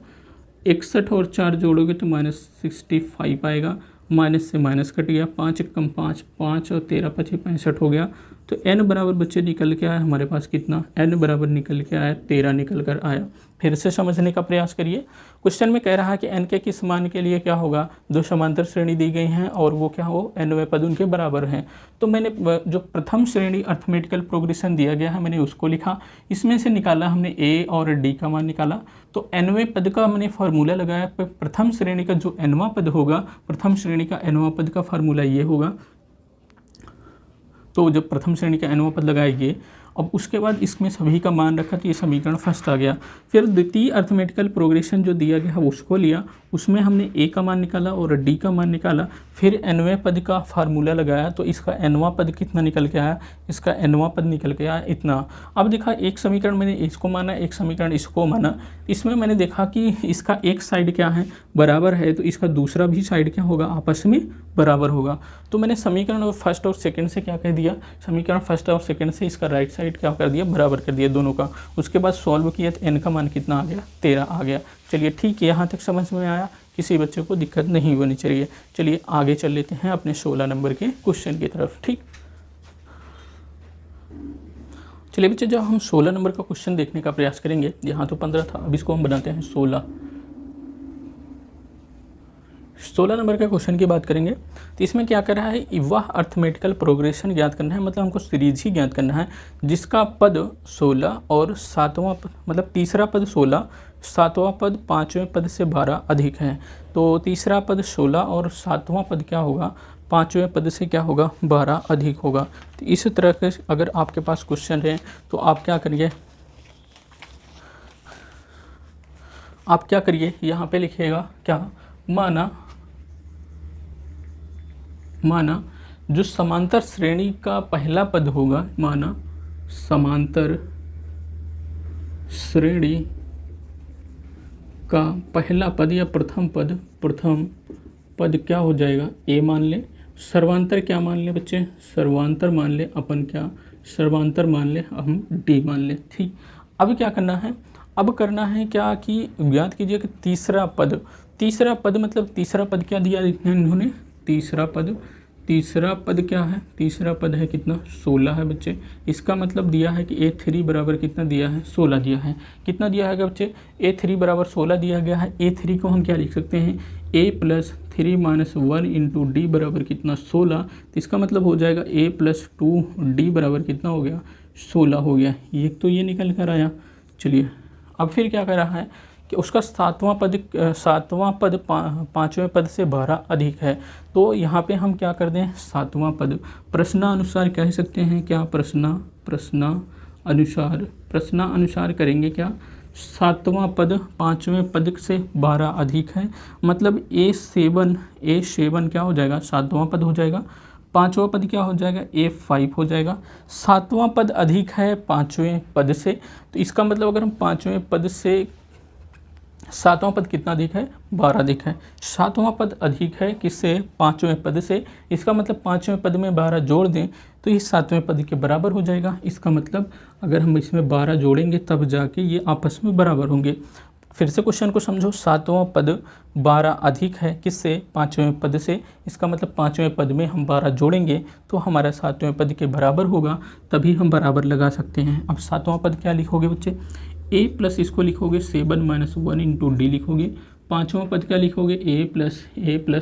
61 और 4 जोड़ोगे तो -65 आएगा, माइनस से माइनस कट गया, 5 × 5 5 और 13 × 5 65 हो गया। तो n बराबर बच्चे निकल के आया हमारे पास कितना, n बराबर निकल के आया 13 निकल कर आया। फिर से समझने का प्रयास करिए। क्वेश्चन में कह रहा है कि n के किस मान के लिए क्या होगा, दो समांतर श्रेणी दी गई हैं और वो क्या हो, nवें पद उनके बराबर हैं। तो मैंने जो प्रथम श्रेणी अर्थमेटिकल प्रोग्रेशन दिया गया है मैंने उसको लिखा, इसमें से निकाला हमने a और d का मान निकाला। तो nवें पद का मैंने फार्मूला लगाया, प्रथम श्रेणी का जो nवां पद होगा, प्रथम श्रेणी का nवां पद का फार्मूला ये होगा। तो जब प्रथम श्रेणी का nवां पद लगाएंगे, अब उसके बाद इसमें सभी का मान रखा तो ये समीकरण फर्स्ट आ गया। फिर द्वितीय अर्थमेटिकल प्रोग्रेशन जो दिया गया है उसको लिया, उसमें हमने a का मान निकाला और d का मान निकाला, फिर nवें पद का फार्मूला लगाया तो इसका nवां पद कितना निकल के आया, इसका nवां पद निकल के आया इतना। अब देखा एक समीकरण मैंने इसको माना, एक समीकरण इसको माना, इसमें मैंने देखा कि इसका एक साइड क्या है, बराबर है, तो इसका दूसरा भी साइड क्या होगा, आपस में बराबर होगा। तो मैंने समीकरण फर्स्ट और सेकंड से क्या कह दिया, समीकरण फर्स्ट और सेकंड से इसका राइट साइड क्या कर दिया, बराबर कर दिया दोनों का। उसके बाद सॉल्व किया तो n का मान कितना आ गया, 13 आ गया। चलिए ठीक है, यहाँ तक समझ में आया, किसी बच्चे को दिक्कत नहीं होनी चाहिए। चलिए आगे चल लेते हैं अपने 16 नंबर के क्वेश्चन की तरफ। ठीक, चलिए बच्चे जब हम 16 नंबर का क्वेश्चन देखने का प्रयास करेंगे, यहाँ तो 15 था, अब इसको हम बनाते हैं 16 नंबर के क्वेश्चन की बात करेंगे। तो इसमें क्या कर रहा है, वह अर्थमेटिकल प्रोग्रेशन ज्ञात करना है, मतलब हमको सीरीज ही ज्ञात करना है जिसका पद 16 और सातवां पद, मतलब तीसरा पद 16, सातवां पद पाँचवें पद से 12 अधिक है। तो तीसरा पद 16 और सातवां पद क्या होगा, पाँचवें पद से क्या होगा, 12 अधिक होगा। तो इस तरह के अगर आपके पास क्वेश्चन है तो आप क्या करिए, यहाँ पे लिखिएगा क्या, माना जो समांतर श्रेणी का पहला पद होगा, माना समांतर श्रेणी का पहला पद या प्रथम पद क्या हो जाएगा, a मान ले। सर्वांतर क्या मान ले बच्चे, सर्वांतर मान ले अपन, क्या सर्वांतर मान ले हम, d मान ले। ठीक, अब क्या करना है, अब करना है क्या कि ज्ञात कीजिए कि तीसरा पद मतलब तीसरा पद क्या दिया इन्होंने, तीसरा तीसरा पद क्या है, तीसरा पद है कितना 16 है बच्चे। इसका मतलब दिया है कि A3 बराबर कितना दिया है 16 दिया है। कितना दिया है बच्चे, A3 बराबर 16 दिया गया है। A3 को हम क्या लिख सकते हैं, A+3 - 1 इंटू डी बराबर कितना 16। तो इसका मतलब हो जाएगा A+2D बराबर कितना हो गया 16 हो गया। ये तो ये निकल कर आया। चलिए अब फिर क्या कर रहा है कि उसका सातवां पद पाँचवें पद से 12 अधिक है। तो यहाँ पे हम क्या कर दें, सातवां पद प्रश्नानुसार कह सकते हैं क्या, प्रश्नानुसार करेंगे क्या, सातवां पद पाँचवें पद से 12 अधिक है। मतलब A7 क्या हो जाएगा, सातवां पद हो जाएगा। पाँचवा पद क्या हो जाएगा, A5 हो जाएगा। सातवां पद अधिक है पाँचवें पद से, तो इसका मतलब अगर हम पाँचवें पद से सातवां पद कितना अधिक है, 12 अधिक है। सातवां पद अधिक है किससे, पाँचवें पद से। इसका मतलब पाँचवें पद में 12 जोड़ दें तो ये सातवें पद के बराबर हो जाएगा। इसका मतलब अगर हम इसमें 12 जोड़ेंगे तब जाके ये आपस में बराबर होंगे। फिर से क्वेश्चन को समझो, सातवां पद 12 अधिक है किससे, पाँचवें पद से। इसका मतलब पाँचवें पद में हम 12 जोड़ेंगे तो हमारा सातवें पद के बराबर होगा, तभी हम बराबर लगा सकते हैं। अब सातवां पद क्या लिखोगे बच्चे, A+ इसको लिखोगे 7 - 1 इंटू डी लिखोगे। पाँचवां पद क्या लिखोगे, A+,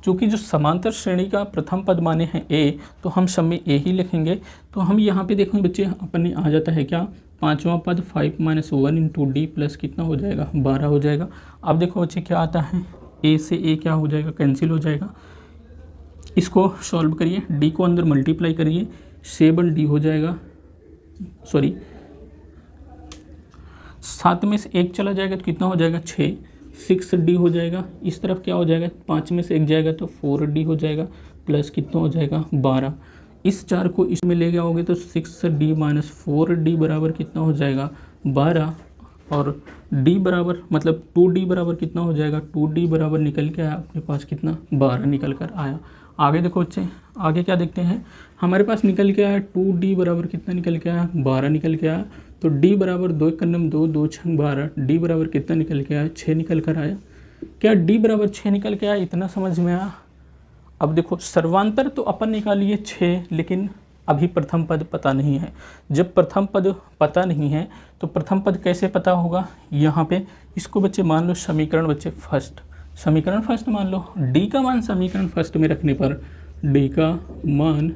चूँकि जो समांतर श्रेणी का प्रथम पद माने हैं A, तो हम सब में A ही लिखेंगे। तो हम यहाँ पे देखो बच्चे अपने आ जाता है क्या, पाँचवां पद 5 - 1 इंटू डी प्लस कितना हो जाएगा 12 हो जाएगा। अब देखो बच्चे क्या आता है, A से A क्या हो जाएगा, कैंसिल हो जाएगा। इसको सॉल्व करिए, D को अंदर मल्टीप्लाई करिए, 7D हो जाएगा, सॉरी 7 में से 1 चला जाएगा तो कितना हो जाएगा 6, 6D हो जाएगा। इस तरफ क्या हो जाएगा, 5 में से 1 जाएगा तो 4D हो जाएगा, प्लस कितना हो जाएगा 12। इस 4 को इसमें ले जाओगे तो 6D - 4D बराबर कितना हो जाएगा 12। और D बराबर मतलब 2D बराबर कितना हो जाएगा, 2D बराबर निकल के आया अपने पास कितना 12 निकल कर आया। आगे देखो बच्चे, आगे क्या देखते हैं, हमारे पास निकल के आया 2D बराबर कितना निकल के आया 12 निकल के आया। तो D बराबर 2 × 2 2 × 12, D बराबर कितना निकल के आया 6 निकल कर आया। क्या D बराबर 6 निकल के आया, इतना समझ में आया। अब देखो सर्वांतर तो अपन निकालिए 6, लेकिन अभी प्रथम पद पता नहीं है। जब प्रथम पद पता नहीं है तो प्रथम पद कैसे पता होगा, यहाँ पे इसको बच्चे मान लो समीकरण बच्चे फर्स्ट, समीकरण फर्स्ट मान लो। D का मान समीकरण फर्स्ट में रखने पर, D का मान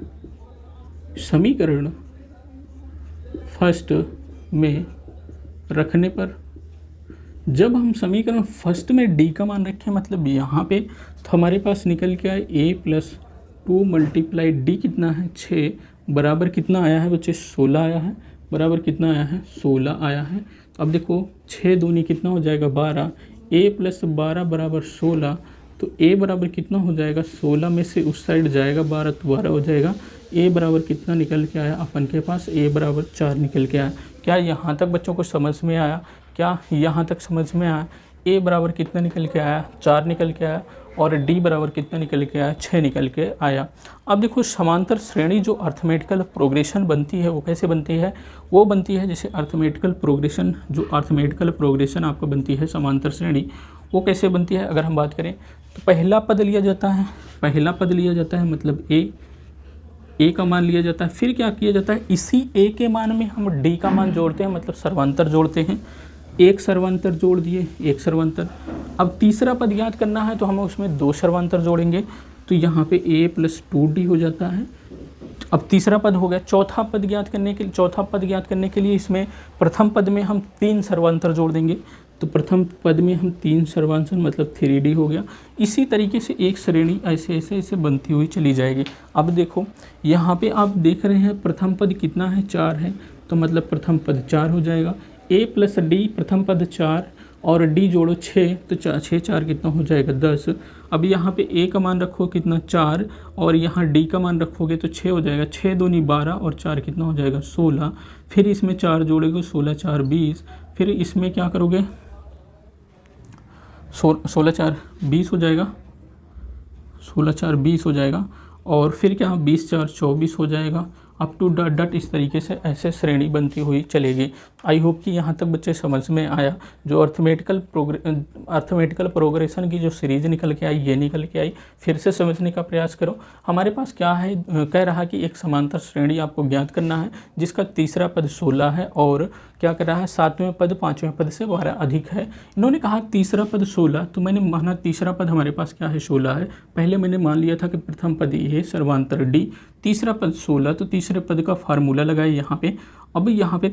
समीकरण फर्स्ट में रखने पर, जब हम समीकरण फर्स्ट में D का मान रखें मतलब यहाँ पे, तो हमारे पास निकल के आए A+2 × D कितना है 6 बराबर कितना आया है बच्चे 16 आया है, बराबर कितना आया है 16 आया है। अब देखो 6 दूनी कितना हो जाएगा 12, A+12 बराबर 16। तो A बराबर कितना हो जाएगा 16 में से उस साइड जाएगा 12 तो 12 हो जाएगा। A बराबर कितना निकल के आया अपन के पास, A बराबर 4 निकल के आया। क्या यहाँ तक बच्चों को समझ में आया, क्या यहाँ तक समझ में आया। A बराबर कितना निकल के आया 4 निकल के आया, और D बराबर कितना निकल के आया 6 निकल के आया। अब देखो समांतर श्रेणी जो अर्थमेटिकल प्रोग्रेशन बनती है वो कैसे बनती है, वो बनती है जैसे अर्थमेटिकल प्रोग्रेशन, जो अर्थमेटिकल प्रोग्रेशन आपको बनती है समांतर श्रेणी, वो कैसे बनती है। अगर हम बात करें तो पहला पद लिया जाता है, पहला पद लिया जाता है मतलब A का मान लिया जाता है। फिर क्या किया जाता है, इसी A के मान में हम D का मान जोड़ते हैं, मतलब सर्वांतर जोड़ते हैं। एक सर्वांतर जोड़ दिए, एक सर्वांतर। अब तीसरा पद ज्ञात करना है तो हम उसमें 2 सर्वांतर जोड़ेंगे, तो यहाँ पे A+2D हो जाता है। अब तीसरा पद हो गया। चौथा पद ज्ञात करने के लिए इसमें प्रथम पद में हम 3 सर्वांतर जोड़ देंगे, तो प्रथम पद में हम 3 सर्वांतर मतलब 3D हो गया। इसी तरीके से एक श्रेणी ऐसे ऐसे ऐसे बनती हुई चली जाएगी। अब देखो यहाँ पे आप देख रहे हैं प्रथम पद कितना है 4 है, तो मतलब प्रथम पद 4 हो जाएगा। A+D प्रथम पद 4 और D जोड़ो 6, तो 6 4 कितना हो जाएगा 10। अब यहाँ पे A का मान रखो कितना 4 और यहाँ D का मान रखोगे तो 6 हो जाएगा। 6 दूनी 12 और 4 कितना हो जाएगा 16। फिर इसमें 4 जोड़ोगे 16 4 20। फिर इसमें क्या करोगे 16 4 20 हो जाएगा, 16 4 20 हो जाएगा। और फिर क्या 20 4 24 हो जाएगा। अप टू डॉट डॉट इस तरीके से ऐसे श्रेणी बनती हुई चलेगी। आई होप कि यहाँ तक बच्चे समझ में आया। जो अर्थमेटिकल प्रोग्रेशन की जो सीरीज़ निकल के आई, ये निकल के आई, फिर से समझने का प्रयास करो। हमारे पास क्या है, कह रहा कि एक समांतर श्रेणी आपको ज्ञात करना है जिसका तीसरा पद 16 है और क्या कर रहा है, 7वें पद 5वें पद से 12 अधिक है। इन्होंने कहा तीसरा पद 16, तो मैंने माना तीसरा पद हमारे पास क्या है, 16 है। पहले मैंने मान लिया था कि प्रथम पद ए सर्वांतर डी, तीसरा पद 16, तो तीसरे पद का फार्मूला लगाए यहाँ पे। अब यहाँ पे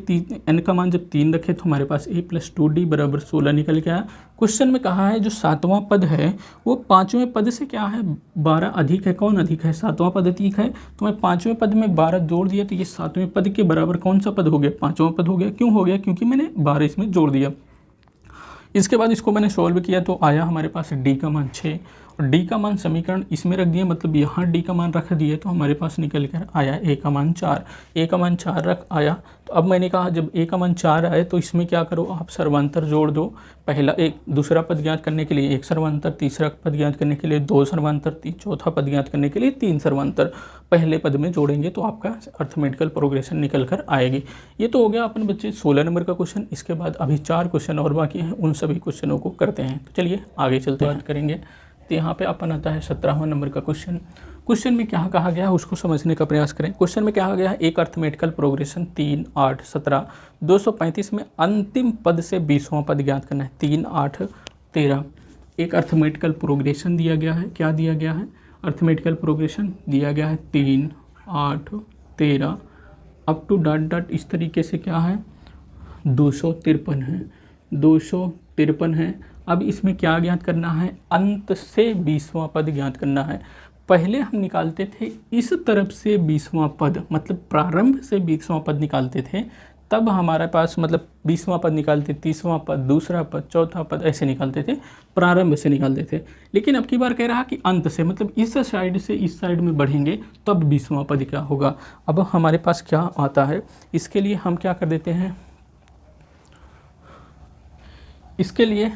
एन का मान जब 3 रखे तो हमारे पास a + 2d = 16 निकल के आया। क्वेश्चन में कहा है जो 7वां पद है वो 5वें पद से क्या है, 12 अधिक है। कौन अधिक है, 7वां पद अधिक है। तो मैं 5वें पद में 12 जोड़ दिया तो ये 7वें पद के बराबर कौन सा पद हो गया, 5वां पद हो गया। क्यों हो गया, क्योंकि मैंने 12 इसमें जोड़ दिया। इसके बाद इसको मैंने सोल्व किया तो आया हमारे पास d का मान 6 और d का मान समीकरण इसमें रख दिए, मतलब यहाँ d का मान रख दिए तो हमारे पास निकल कर आया a का मान 4। a का मान 4 रख आया। तो अब मैंने कहा जब a का मान 4 आए तो इसमें क्या करो, आप सर्वांतर जोड़ दो। पहला एक दूसरा पद ज्ञात करने के लिए 1 सर्वांतर, तीसरा पद ज्ञात करने के लिए 2 सर्वांतर, चौथा पद ज्ञात करने के लिए 3 सर्वांतर। पहले पद में जोड़ेंगे तो आपका अर्थमेटिकल प्रोग्रेशन निकल कर आएगी। ये तो हो गया अपन बच्चे 16 नंबर का क्वेश्चन। इसके बाद अभी 4 क्वेश्चन और बाकी हैं, उन सभी क्वेश्चनों को करते हैं। तो चलिए आगे चलते बात करेंगे। तो यहाँ पे अपन आता है 17वां नंबर का क्वेश्चन। क्वेश्चन में क्या कहा गया है उसको समझने का प्रयास करें। क्वेश्चन में कहा गया है एक अर्थमेटिकल प्रोग्रेशन 3, 8, 17, 235 में अंतिम पद से 20वां पद ज्ञात करना है। 3, 8, 13 एक अर्थमेटिकल प्रोग्रेशन दिया गया है। क्या दिया गया है, अर्थमेटिकल प्रोग्रेशन दिया गया है 3, 8, 13 अप टू डॉट डॉट इस तरीके से क्या है, 253 है, 253 है। अब इसमें क्या ज्ञात करना है, अंत से 20वां पद ज्ञात करना है। पहले हम निकालते थे इस तरफ से 20वां पद, मतलब प्रारंभ से 20वां पद निकालते थे, तब हमारे पास मतलब 20वां पद निकालते, 30वां पद, दूसरा पद, चौथा पद, ऐसे निकालते थे, प्रारंभ से निकालते थे। लेकिन अब की बार कह रहा कि अंत से, मतलब इस साइड से इस साइड में बढ़ेंगे तब 20वां पद क्या होगा। अब हमारे पास क्या आता है, इसके लिए हम क्या कर देते हैं, इसके लिए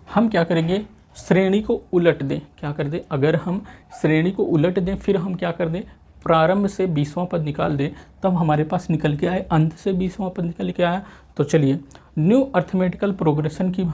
हम क्या करेंगे, श्रेणी को उलट दें। क्या कर दें, अगर हम श्रेणी को उलट दें फिर हम क्या कर दें, प्रारंभ से 20वां पद निकाल दें, तब हमारे पास निकल के आए अंत से 20वां पद निकल के आया। तो चलिए न्यू अर्थमेटिकल प्रोग्रेशन की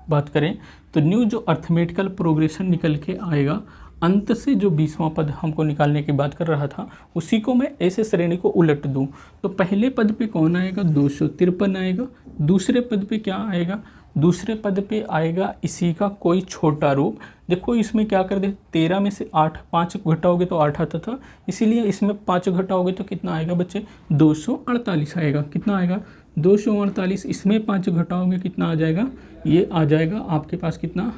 बात करें तो न्यू जो अर्थमेटिकल प्रोग्रेशन निकल के आएगा, अंत से जो 20वां पद हमको निकालने की बात कर रहा था उसी को मैं ऐसे श्रेणी को उलट दूं तो पहले पद पे कौन आएगा, 253 आएगा। दूसरे पद पे क्या आएगा, दूसरे पद पे आएगा इसी का कोई छोटा रूप। देखो इसमें क्या कर दे, 13 में से 8, 5 घटाओगे तो 8 आता था, इसीलिए इसमें 5 घटाओगे तो कितना आएगा बच्चे, 248 आएगा। कितना आएगा, 248। इसमें 5 घटाओगे कितना आ जाएगा, ये आ जाएगा आपके पास कितना,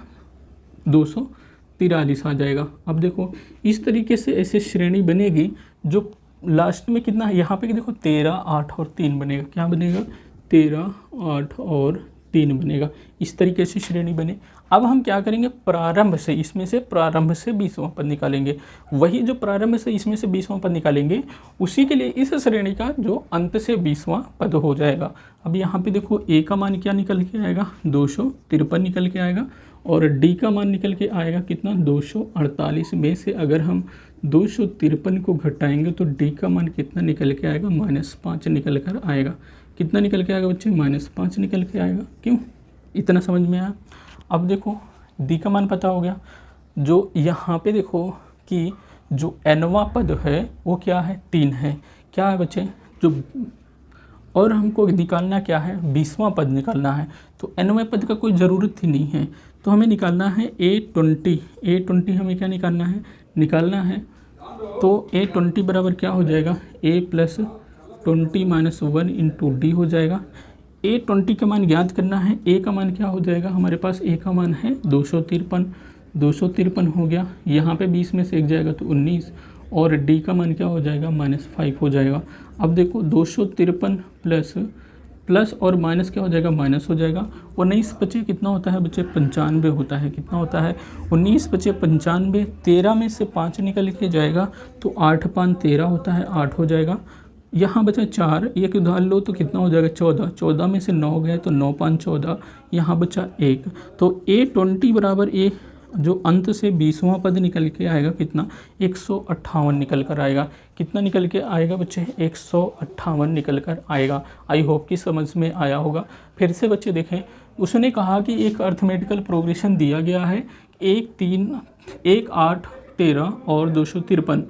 243 आ जाएगा। अब देखो इस तरीके से ऐसे श्रेणी बनेगी जो लास्ट में कितना है, यहाँ पे देखो 13, 8 और 3 बनेगा। क्या बनेगा, 13, 8 और 3 बनेगा। इस तरीके से श्रेणी बने। अब हम क्या करेंगे, प्रारंभ से, इसमें से प्रारंभ से 20वां पद निकालेंगे। वही जो प्रारंभ से इसमें से 20वां पद निकालेंगे उसी के लिए इस श्रेणी का जो अंत से 20वां पद हो जाएगा। अब यहाँ पे देखो a का मान क्या निकल के आएगा, 253 निकल के आएगा और d का मान निकल के आएगा कितना, 248 में से अगर हम 253 को घटाएंगे तो d का मान कितना निकल के आएगा, -5 निकल कर आएगा। कितना निकल के आएगा बच्चे, -5 निकल के आएगा। क्यों, इतना समझ में आया। अब देखो d का मान पता हो गया। जो यहाँ पे देखो कि जो nवां पद है वो क्या है, 3 है। क्या है बच्चे, जो और हमको निकालना क्या है, 20वां पद निकालना है। तो nवें पद का कोई ज़रूरत ही नहीं है, तो हमें निकालना है a20 हमें क्या निकालना है तो a20 बराबर क्या हो जाएगा, a + 20 - 1 × d हो जाएगा। a20 का मान ज्ञात करना है। a का मान क्या हो जाएगा, हमारे पास a का मान है 253 हो गया। यहाँ पे 20 में से 1 जाएगा तो 19 और d का मान क्या हो जाएगा, -5 हो जाएगा। अब देखो 253 प्लस और माइनस क्या हो जाएगा, माइनस हो जाएगा। 19 बचे कितना होता है बच्चे, 95 होता है। कितना होता है, 19 बचे 95। 13 में से 5 निकल के जाएगा तो 8 × 5 = 13 होता है, 8 हो जाएगा। यहाँ बचा 4, एक उधार लो तो कितना हो जाएगा, 14। 14 में से 9 गए तो 9 × 5 = 14, यहाँ बचा 1। तो a20 बराबर जो अंत से 20वां पद निकल के आएगा कितना, 158 निकल कर आएगा। कितना निकल के आएगा बच्चे, 158 निकल कर आएगा। आई होप कि समझ में आया होगा। फिर से बच्चे देखें, उसने कहा कि एक अर्थमेटिकल प्रोग्रेशन दिया गया है 1, 3, 1, 8, 13 और 253।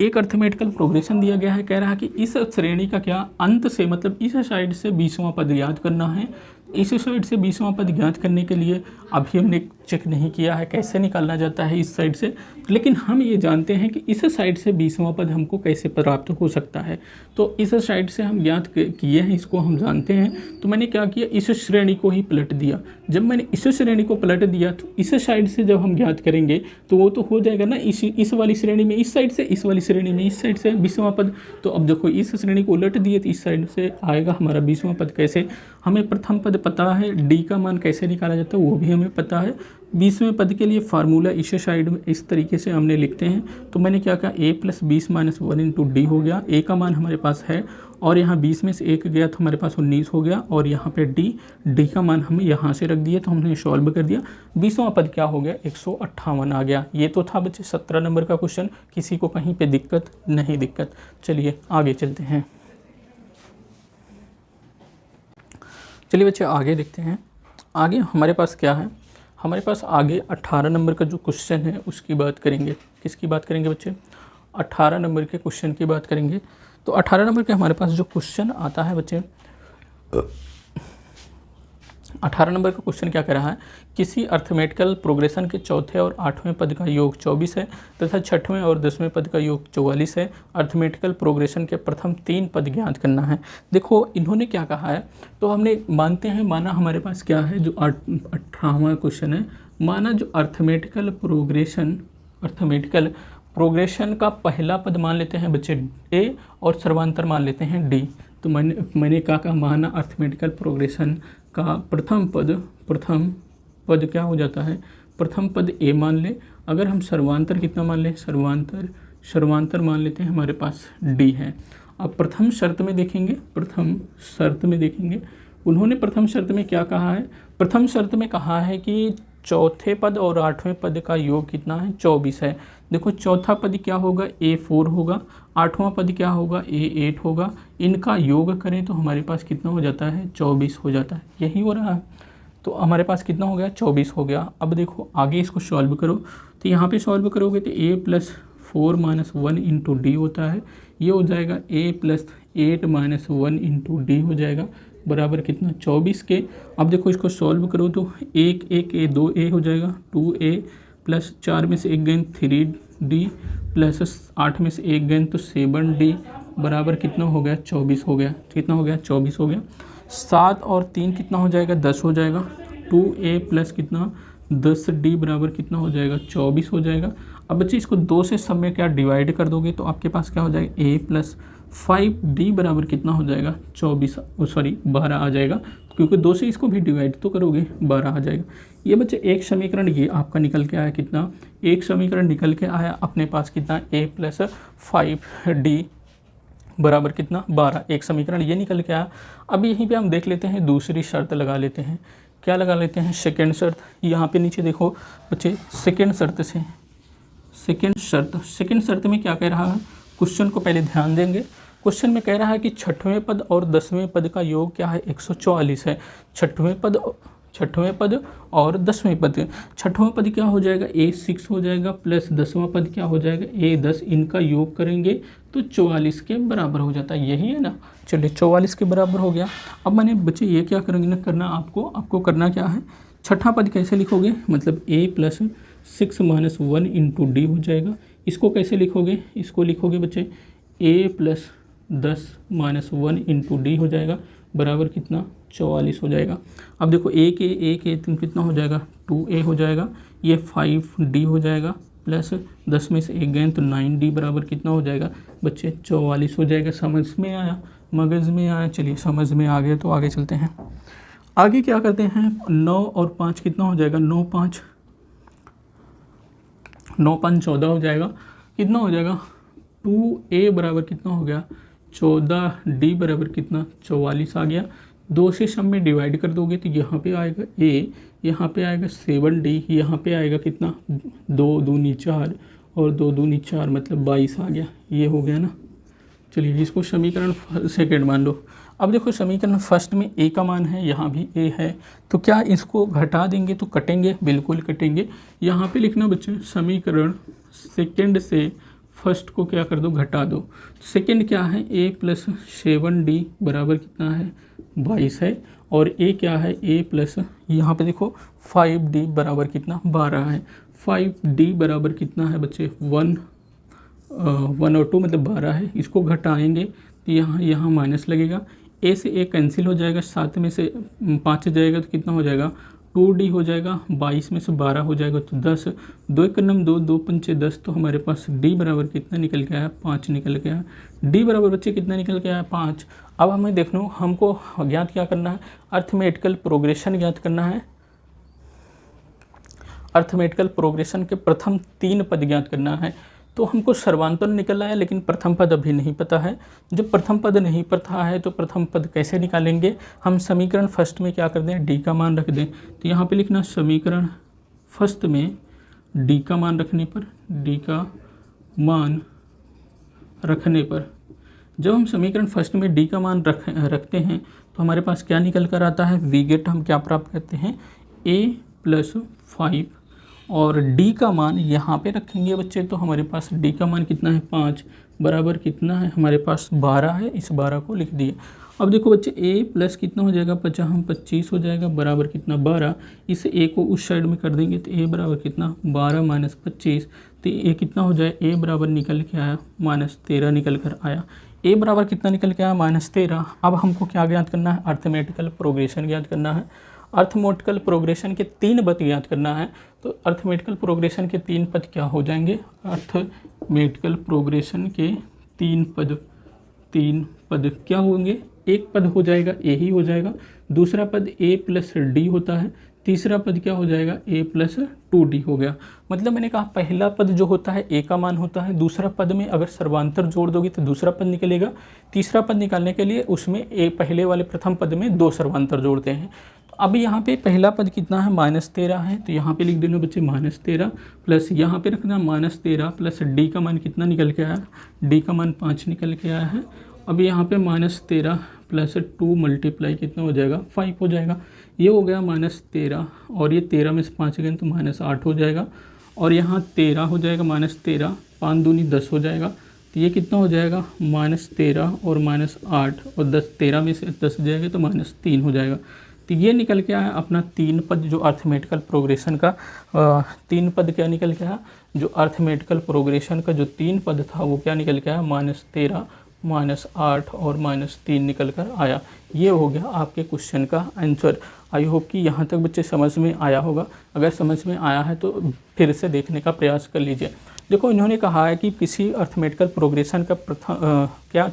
एक अर्थमेटिकल प्रोग्रेशन दिया गया है, कह रहा है कि इस श्रेणी का क्या अंत से, मतलब इस साइड से 20वां पद याद करना है। इस साइड से 20वां पद ज्ञात करने के लिए अभी हमने चेक नहीं किया है कैसे निकालना जाता है इस साइड से, लेकिन हम ये जानते हैं कि इस साइड से 20वां पद हमको कैसे प्राप्त हो सकता है। तो इस साइड से हम ज्ञात किए हैं, इसको हम जानते हैं। तो मैंने क्या किया, इस श्रेणी को ही पलट दिया। जब मैंने इस श्रेणी को पलट दिया तो इस साइड से जब हम ज्ञात करेंगे तो वो तो हो जाएगा ना इस वाली श्रेणी में इस साइड से, इस वाली श्रेणी में इस साइड से 20वां पद। तो अब देखो इस श्रेणी को उलट दिए तो इस साइड से आएगा हमारा 20वां पद। कैसे, हमें प्रथम पद पता है, डी का मान कैसे निकाला जाता है वो भी हमें पता है। 20वें पद के लिए फार्मूला इस साइड में इस तरीके से हमने लिखते हैं। तो मैंने क्या कहा, a + 20 - 1 × d हो गया। a का मान हमारे पास है और यहाँ 20 में से 1 गया तो हमारे पास 19 हो गया। और यहाँ पे d का मान हमें यहाँ से रख दिया तो हमने सॉल्व कर दिया। 20वां पद क्या हो गया, 158 आ गया। ये तो था बच्चे 17 नंबर का क्वेश्चन। किसी को कहीं पे दिक्कत नहीं दिक्कत। चलिए आगे चलते हैं। चलिए बच्चे आगे देखते हैं। आगे हमारे पास क्या है, हमारे पास आगे 18 नंबर का जो क्वेश्चन है उसकी बात करेंगे। किसकी बात करेंगे बच्चे, 18 नंबर के क्वेश्चन की बात करेंगे। तो 18 नंबर के हमारे पास जो क्वेश्चन आता है बच्चे, 18 नंबर का क्वेश्चन क्या कह रहा है, किसी अर्थमेटिकल प्रोग्रेशन के चौथे और 8वें पद का योग 24 है तथा 6वें और 10वें पद का योग 44 है। अर्थमेटिकल प्रोग्रेशन के प्रथम 3 पद ज्ञात करना है। देखो इन्होंने क्या कहा है, तो हमने मानते हैं, माना हमारे पास क्या है, जो 18वां क्वेश्चन है, माना जो अर्थमेटिकल प्रोग्रेशन का पहला पद मान लेते हैं बच्चे ए और सर्वांतर मान लेते हैं डी। तो मैंने क्या कहा, माना अर्थमेटिकल प्रोग्रेशन का प्रथम पद क्या हो जाता है, प्रथम पद ए मान ले। अगर हम सर्वांतर कितना मान लें, सर्वांतर मान लेते हैं हमारे पास डी है। अब प्रथम शर्त में देखेंगे, उन्होंने प्रथम शर्त में क्या कहा है, प्रथम शर्त में कहा है कि चौथे पद और 8वें पद का योग कितना है, 24 है। देखो चौथा पद क्या होगा, A4 होगा, 8वां पद क्या होगा, A8 होगा। इनका योग करें तो हमारे पास कितना हो जाता है, 24 हो जाता है। यही हो रहा है। तो हमारे पास कितना हो गया, 24 हो गया। अब देखो आगे इसको सॉल्व करो, तो यहाँ पे सॉल्व करोगे तो a + 4 - 1 × d होता है। ये हो जाएगा a + 8 - 1 × d हो जाएगा, बराबर कितना, 24 के। अब देखो इसको सॉल्व करो तो 1 1 a 2 a हो जाएगा, 2a + 4 में से 1 गए 3d + 8 में से 1 गए तो 7d बराबर कितना हो गया, 24 हो गया। कितना हो गया, 24 हो गया। 7 और 3 कितना हो जाएगा, 10 हो जाएगा। 2a + कितना, 10d बराबर कितना हो जाएगा, 24 हो जाएगा। अब बच्चे इसको 2 से सब में क्या डिवाइड कर दोगे तो आपके पास क्या हो जाएगा, a + 5d बराबर कितना हो जाएगा, 12 आ जाएगा, क्योंकि 2 से इसको भी डिवाइड तो करोगे 12 आ जाएगा। ये बच्चे एक समीकरण ये आपका निकल के आया कितना, एक समीकरण निकल के आया अपने पास कितना, a + 5d बराबर कितना, 12। एक समीकरण ये निकल के आया। अब यहीं पे हम देख लेते हैं, दूसरी शर्त लगा लेते हैं। क्या लगा लेते हैं, सेकेंड शर्त। यहाँ पे नीचे देखो बच्चे, सेकेंड शर्त में क्या कह रहा है, क्वेश्चन को पहले ध्यान देंगे। क्वेश्चन में कह रहा है कि 6वें पद और 10वें पद का योग क्या है, 144 है। 6वें पद और 10वें पद, 6वां पद क्या हो जाएगा, A6 हो जाएगा, प्लस 10वां पद क्या हो जाएगा, A10। इनका योग करेंगे तो 44 के बराबर हो जाता है। यही है ना, चलिए 44 के बराबर हो गया। अब मैंने बच्चे ये क्या करेंगे ना, करना आपको करना क्या है, छठा पद कैसे लिखोगे, मतलब a + 6 - 1 × d हो जाएगा। इसको कैसे लिखोगे, इसको लिखोगे बच्चे a + 10 - 1 × d हो जाएगा, बराबर कितना, 44 हो जाएगा। अब देखो a के कितना हो जाएगा, 2a हो जाएगा। ये 5d हो जाएगा, प्लस 10 में से 1 गए तो 9d बराबर कितना हो जाएगा बच्चे, 44 हो जाएगा। समझ में आया, मगज़ में आया। चलिए समझ में आ गया तो आगे चलते हैं। आगे क्या करते हैं, 9 और 5 कितना हो जाएगा, 9 × 5 14 हो जाएगा। कितना हो जाएगा, 2a बराबर कितना हो गया, 14d बराबर कितना, 44 आ गया। 2 से सब में डिवाइड कर दोगे तो यहाँ पे आएगा a, यहाँ पे आएगा 7d, यहाँ पे आएगा कितना 2 दूनी 4 और 2 दूनी 4 मतलब 22 आ गया। ये हो गया ना। चलिए इसको समीकरण सेकंड मान लो। अब देखो समीकरण फर्स्ट में a का मान है, यहाँ भी a है, तो क्या इसको घटा देंगे तो कटेंगे? बिल्कुल कटेंगे। यहाँ पे लिखना बच्चे समीकरण सेकंड से फर्स्ट को क्या कर दो, घटा दो। सेकंड क्या है, a प्लस 7d बराबर कितना है 22 है, और a क्या है a प्लस यहाँ पे देखो 5d बराबर कितना 12 है। 5d बराबर कितना है बच्चे 1 और 2 मतलब 12 है। इसको घटाएंगे तो यहाँ माइनस लगेगा, a से a कैंसिल हो जाएगा, 7 में से 5 जाएगा तो कितना हो जाएगा 2d हो जाएगा, 22 में से 12 हो जाएगा तो 10, 2 1 9 2, 2 5 10, तो हमारे पास d बराबर कितना निकल के आया 5 निकल के आया। d बराबर बच्चे कितना निकल के आया 5। अब हमें देख लो, हमको ज्ञात क्या करना है, अर्थमेटिकल प्रोग्रेशन ज्ञात करना है। अर्थमेटिकल प्रोग्रेशन के प्रथम 3 पद ज्ञात करना है। तो हमको सर्वांतर निकल आया लेकिन प्रथम पद अभी नहीं पता है। जब प्रथम पद नहीं पता है तो प्रथम पद कैसे निकालेंगे, हम समीकरण फर्स्ट में क्या कर दें, डी का मान रख दें। तो यहाँ पे लिखना समीकरण फर्स्ट में डी का मान रखने पर, डी का मान रखने पर, जब हम समीकरण फर्स्ट में डी का मान रखते हैं तो हमारे पास क्या निकल कर आता है, वी गेट हम क्या प्राप्त करते हैं a प्लस 5, और d का मान यहाँ पे रखेंगे बच्चे तो हमारे पास d का मान कितना है 5 बराबर कितना है हमारे पास 12 है। इस 12 को लिख दिए। अब देखो बच्चे a प्लस कितना हो जाएगा 25 हो जाएगा बराबर कितना 12। इस a को उस साइड में कर देंगे तो a बराबर कितना 12 माइनस 25, तो a कितना हो जाए, a बराबर निकल के आया -13 निकल कर आया। a बराबर कितना निकल के आया -13। अब हमको क्या ज्ञात करना है, अर्थमेटिकल प्रोग्रेशन ज्ञात करना है। अर्थमेटिकल प्रोग्रेशन के 3 पद ज्ञात करना है। तो अर्थमेटिकल प्रोग्रेशन के 3 पद क्या हो जाएंगे, अर्थमेटिकल प्रोग्रेशन के 3 पद क्या होंगे, एक पद हो जाएगा a ही हो जाएगा, दूसरा पद a प्लस डी होता है, तीसरा पद क्या हो जाएगा a प्लस 2d हो गया। मतलब मैंने कहा पहला पद जो होता है a का मान होता है, दूसरा पद में अगर सर्वांतर जोड़ दोगे तो दूसरा पद निकलेगा, तीसरा पद निकालने के लिए उसमें a पहले वाले प्रथम पद में 2 सर्वांतर जोड़ते हैं। अब यहाँ पे पहला पद कितना है -13 है, तो यहाँ पे लिख देना बच्चे -13 प्लस यहाँ पे रखना -13 प्लस d का मान कितना निकल के आया, d का मान 5 निकल के आया है। अब यहाँ पे -13 प्लस 2 मल्टीप्लाई कितना हो जाएगा 5 हो जाएगा। ये हो गया -13 और ये 13 में से 5 गए तो -8 हो जाएगा, और यहाँ 13 हो जाएगा -13, 5 दूनी 10 हो जाएगा, तो ये कितना हो जाएगा -13 और -8 और 10, 13 में से 10 जाएगा तो -3 हो जाएगा। तो ये निकल के आया अपना 3 पद जो अर्थमेटिकल प्रोग्रेशन का 3 पद क्या निकल के आया, जो अर्थमेटिकल प्रोग्रेशन का जो 3 पद था वो क्या निकल के आया -13 -8 और -3 निकल कर आया। ये हो गया आपके क्वेश्चन का आंसर। आई होप कि यहाँ तक बच्चे समझ में आया होगा। अगर समझ में आया है तो फिर से देखने का प्रयास कर लीजिए। देखो इन्होंने कहा है कि किसी अर्थमेटिकल प्रोग्रेशन का क्या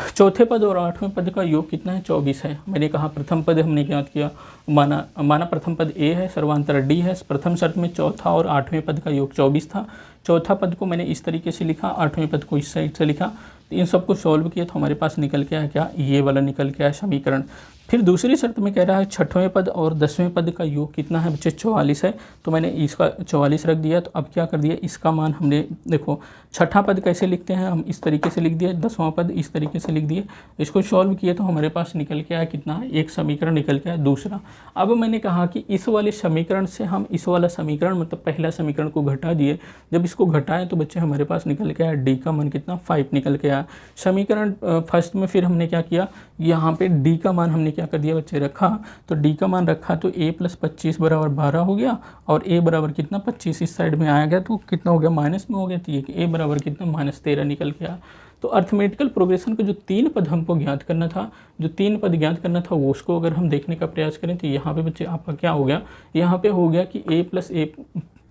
चौथे पद और 8वें पद का योग कितना है 24 है। मैंने कहा प्रथम पद हमने ज्ञात किया, माना प्रथम पद a है, सर्वांतर d है। प्रथम शर्त में चौथा और 8वें पद का योग 24 था। चौथा पद को मैंने इस तरीके से लिखा, 8वें पद को इस साइड से लिखा, तो इन सबको सॉल्व किया तो हमारे पास निकल के आया क्या, ये वाला निकल के आया समीकरण। फिर दूसरी शर्त में कह रहा है 6वें पद और 10वें पद का योग कितना है बच्चे 44 है, तो मैंने इसका 44 रख दिया। तो अब क्या कर दिया, इसका मान हमने देखो छठा पद कैसे लिखते हैं, हम इस तरीके से लिख दिए, 10वां पद इस तरीके से लिख दिए। इसको सॉल्व किए तो हमारे पास निकल के आया कितना, एक समीकरण निकल के आया दूसरा। अब मैंने कहा कि इस वाले समीकरण से हम इस वाला समीकरण मतलब पहला समीकरण को घटा दिए। जब इसको घटाए तो बच्चे हमारे पास निकल के आया डी का मान कितना 5 निकल के आया। समीकरण फर्स्ट में फिर हमने क्या किया, यहाँ पे डी का मान हमने क्या कर दिया बच्चे रखा, तो डी का मान रखा तो a प्लस 25 बराबर 12 हो गया, और a बराबर कितना 25 इस साइड में आया गया तो कितना हो गया माइनस में हो गया, तो ये a बराबर कितना -13 निकल गया। तो अर्थमेटिकल प्रोग्रेशन का जो 3 पद हमको ज्ञात करना था, जो 3 पद ज्ञात करना था वो उसको अगर हम देखने का प्रयास करें तो यहाँ पे बच्चे आपका क्या हो गया, यहाँ पे हो गया कि a प्लस a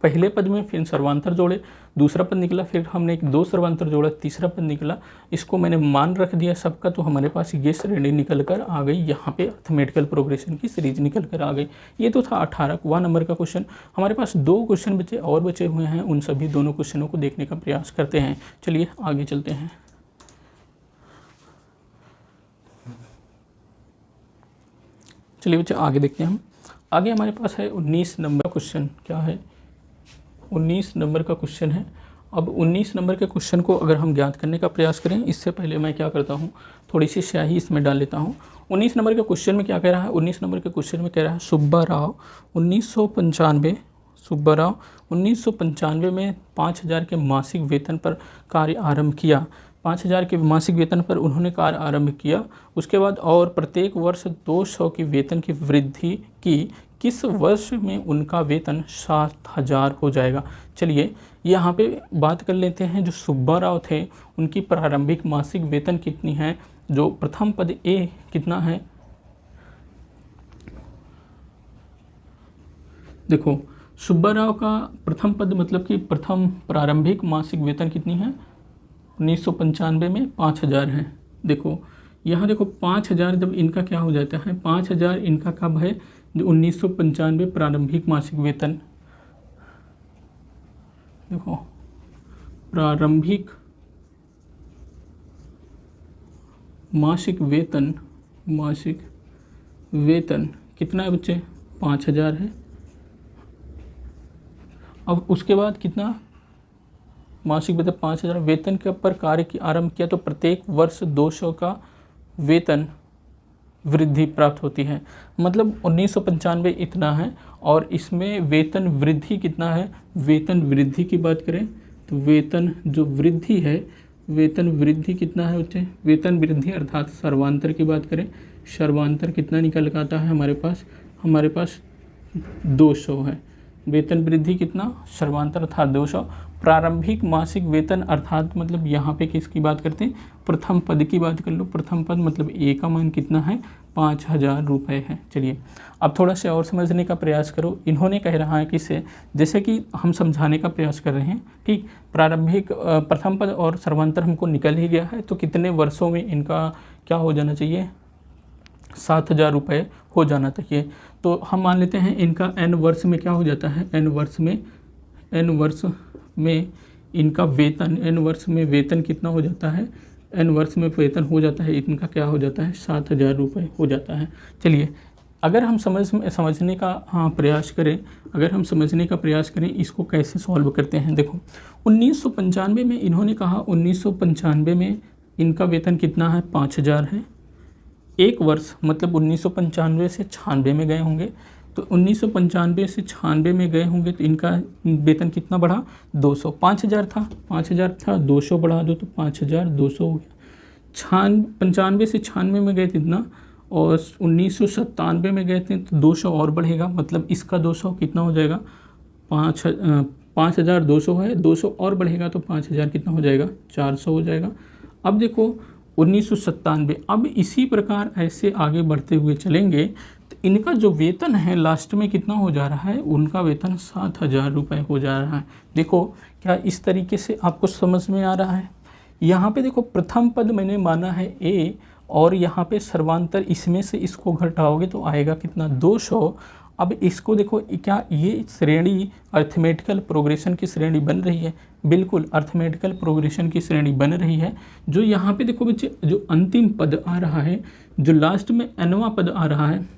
पहले पद में फिर सर्वांतर जोड़े, दूसरा पद निकला, फिर हमने एक 2 सर्वांतर जोड़ा, तीसरा पद निकला, इसको मैंने मान रख दिया सबका, तो हमारे पास ये श्रेणी निकल कर आ गई। यहाँ पे अर्थमेटिकल प्रोग्रेशन की सीरीज निकल कर आ गई। ये तो था 18वां नंबर का क्वेश्चन। हमारे पास 2 क्वेश्चन बचे और बचे हुए हैं, उन सभी दोनों क्वेश्चनों को देखने का प्रयास करते हैं। चलिए आगे चलते हैं। चलिए बच्चे आगे देखते हैं हम। आगे हमारे पास है 19 नंबर क्वेश्चन। क्या है? 19 नंबर का क्वेश्चन है। अब 19 नंबर के क्वेश्चन को अगर हम ज्ञात करने का प्रयास करें, इससे पहले मैं क्या करता हूँ, थोड़ी सी स्याही इसमें डाल लेता हूँ। 19 नंबर के क्वेश्चन में क्या कह रहा है? 19 नंबर के क्वेश्चन में कह रहा है सुब्बा राव 1995 में 5000 के मासिक वेतन पर कार्य आरंभ किया। 5000 के मासिक वेतन पर उन्होंने कार्य आरंभ किया। उसके बाद और प्रत्येक वर्ष 200 की वेतन की वृद्धि की। किस वर्ष में उनका वेतन 7000 हो जाएगा? चलिए यहाँ पे बात कर लेते हैं। जो सुब्बा राव थे उनकी प्रारंभिक मासिक वेतन कितनी है? जो प्रथम पद ए कितना है? देखो सुब्बा राव का प्रथम पद मतलब कि प्रथम प्रारंभिक मासिक वेतन कितनी है? 1995 में 5000 है। देखो यहाँ देखो 5000 जब इनका क्या हो जाता है, 5000 इनका कब है? जो 1995 प्रारंभिक मासिक वेतन, देखो प्रारंभिक मासिक वेतन कितना है बच्चे? 5000 है। अब उसके बाद कितना मासिक वेतन? 5000 वेतन के पर कार्य की आरंभ किया तो प्रत्येक वर्ष 200 का वेतन वृद्धि प्राप्त होती है। मतलब 1995 इतना है और इसमें वेतन वृद्धि कितना है? वेतन वृद्धि की बात करें तो वेतन जो वृद्धि है, वेतन वृद्धि कितना है बच्चे? वेतन वृद्धि अर्थात सर्वांतर की बात करें, सर्वांतर कितना निकल के आता है हमारे पास 200 है। वेतन वृद्धि कितना? सर्वांतर अर्थात 200। प्रारंभिक मासिक वेतन अर्थात मतलब यहाँ पे किसकी बात करते हैं? प्रथम पद की बात कर लो। प्रथम पद मतलब ए का मान कितना है? 5000 रुपये है। चलिए अब थोड़ा सा और समझने का प्रयास करो। इन्होंने कह रहा है किससे? जैसे कि हम समझाने का प्रयास कर रहे हैं, ठीक। प्रारंभिक प्रथम पद और सर्वांतर हमको निकल ही गया है, तो कितने वर्षों में इनका क्या हो जाना चाहिए? 7000 रुपये हो जाना चाहिए। तो हम मान लेते हैं इनका n वर्ष में क्या हो जाता है? n वर्ष में इनका वेतन, n वर्ष में वेतन कितना हो जाता है? n वर्ष में वेतन हो जाता है इनका क्या हो जाता है? 7000 रुपये हो जाता है। चलिए अगर हम समझने का प्रयास करें, इसको कैसे सॉल्व करते हैं। देखो 1995 में इन्होंने कहा, 1995 में इनका वेतन कितना है? 5000 है। एक वर्ष मतलब 1995 से 96 में गए होंगे, तो 1995 से 96 में गए होंगे तो इनका वेतन कितना बढ़ा? 200। 5000 था, 200 बढ़ा दो तो 5200 हो गया। 95 से 96 में गए थे इतना, और 1997 में गए थे तो 200 और बढ़ेगा, मतलब इसका 200 कितना हो जाएगा? 5200 है, 200 और बढ़ेगा तो 5000 कितना हो जाएगा? 400 हो जाएगा। अब देखो 1997, अब इसी प्रकार ऐसे आगे बढ़ते हुए चलेंगे तो इनका जो वेतन है लास्ट में कितना हो जा रहा है? उनका वेतन 7000 रुपये हो जा रहा है। देखो क्या इस तरीके से आपको समझ में आ रहा है? यहाँ पे देखो प्रथम पद मैंने माना है ए, और यहाँ पे सर्वांतर इसमें से इसको घटाओगे तो आएगा कितना? 200। अब इसको देखो, क्या ये श्रेणी अर्थमेटिकल प्रोग्रेशन की श्रेणी बन रही है? बिल्कुल अर्थमेटिकल प्रोग्रेशन की श्रेणी बन रही है। जो यहाँ पे देखो बच्चे, जो अंतिम पद आ रहा है, जो लास्ट में nवां पद आ रहा है,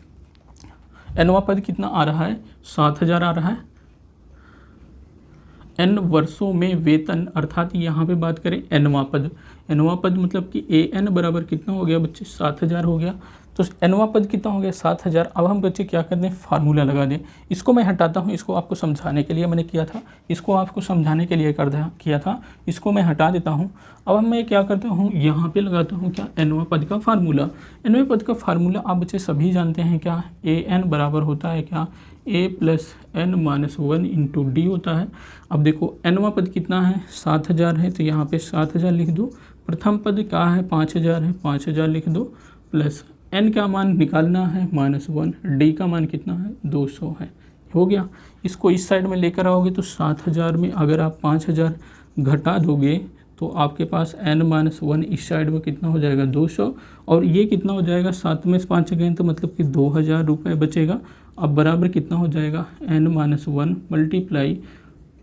nवां पद कितना आ रहा है? 7000 आ रहा है। n वर्षों में वेतन अर्थात यहाँ पे बात करें nवां पद मतलब कि an बराबर कितना हो गया बच्चे? 7000 हो गया। तो nवां पद कितना हो गया? 7000। अब हम बच्चे क्या करते हैं? फार्मूला लगा दें। इसको मैं हटाता हूँ, इसको आपको समझाने के लिए मैंने किया था, इसको मैं हटा देता हूँ। अब मैं क्या करता हूँ? यहाँ पे लगाता हूँ क्या? nवां पद का फार्मूला। nवें पद का फार्मूला आप बच्चे सभी जानते हैं क्या? an बराबर होता है क्या? a + n-1 × d होता है। अब देखो nवां पद कितना है? 7000 है, तो यहाँ पे 7000 लिख दो। प्रथम पद क्या है? 5000 है, 5000 लिख दो, प्लस n का मान निकालना है -1, d का मान कितना है? 200 है। हो गया। इसको इस साइड में लेकर आओगे तो 7000 में अगर आप 5000 घटा दोगे तो आपके पास n-1 इस साइड में कितना हो जाएगा? 200, और ये कितना हो जाएगा? 7 में से 5 गए तो मतलब कि 2000 रुपये बचेगा। अब बराबर कितना हो जाएगा? n-1 मल्टीप्लाई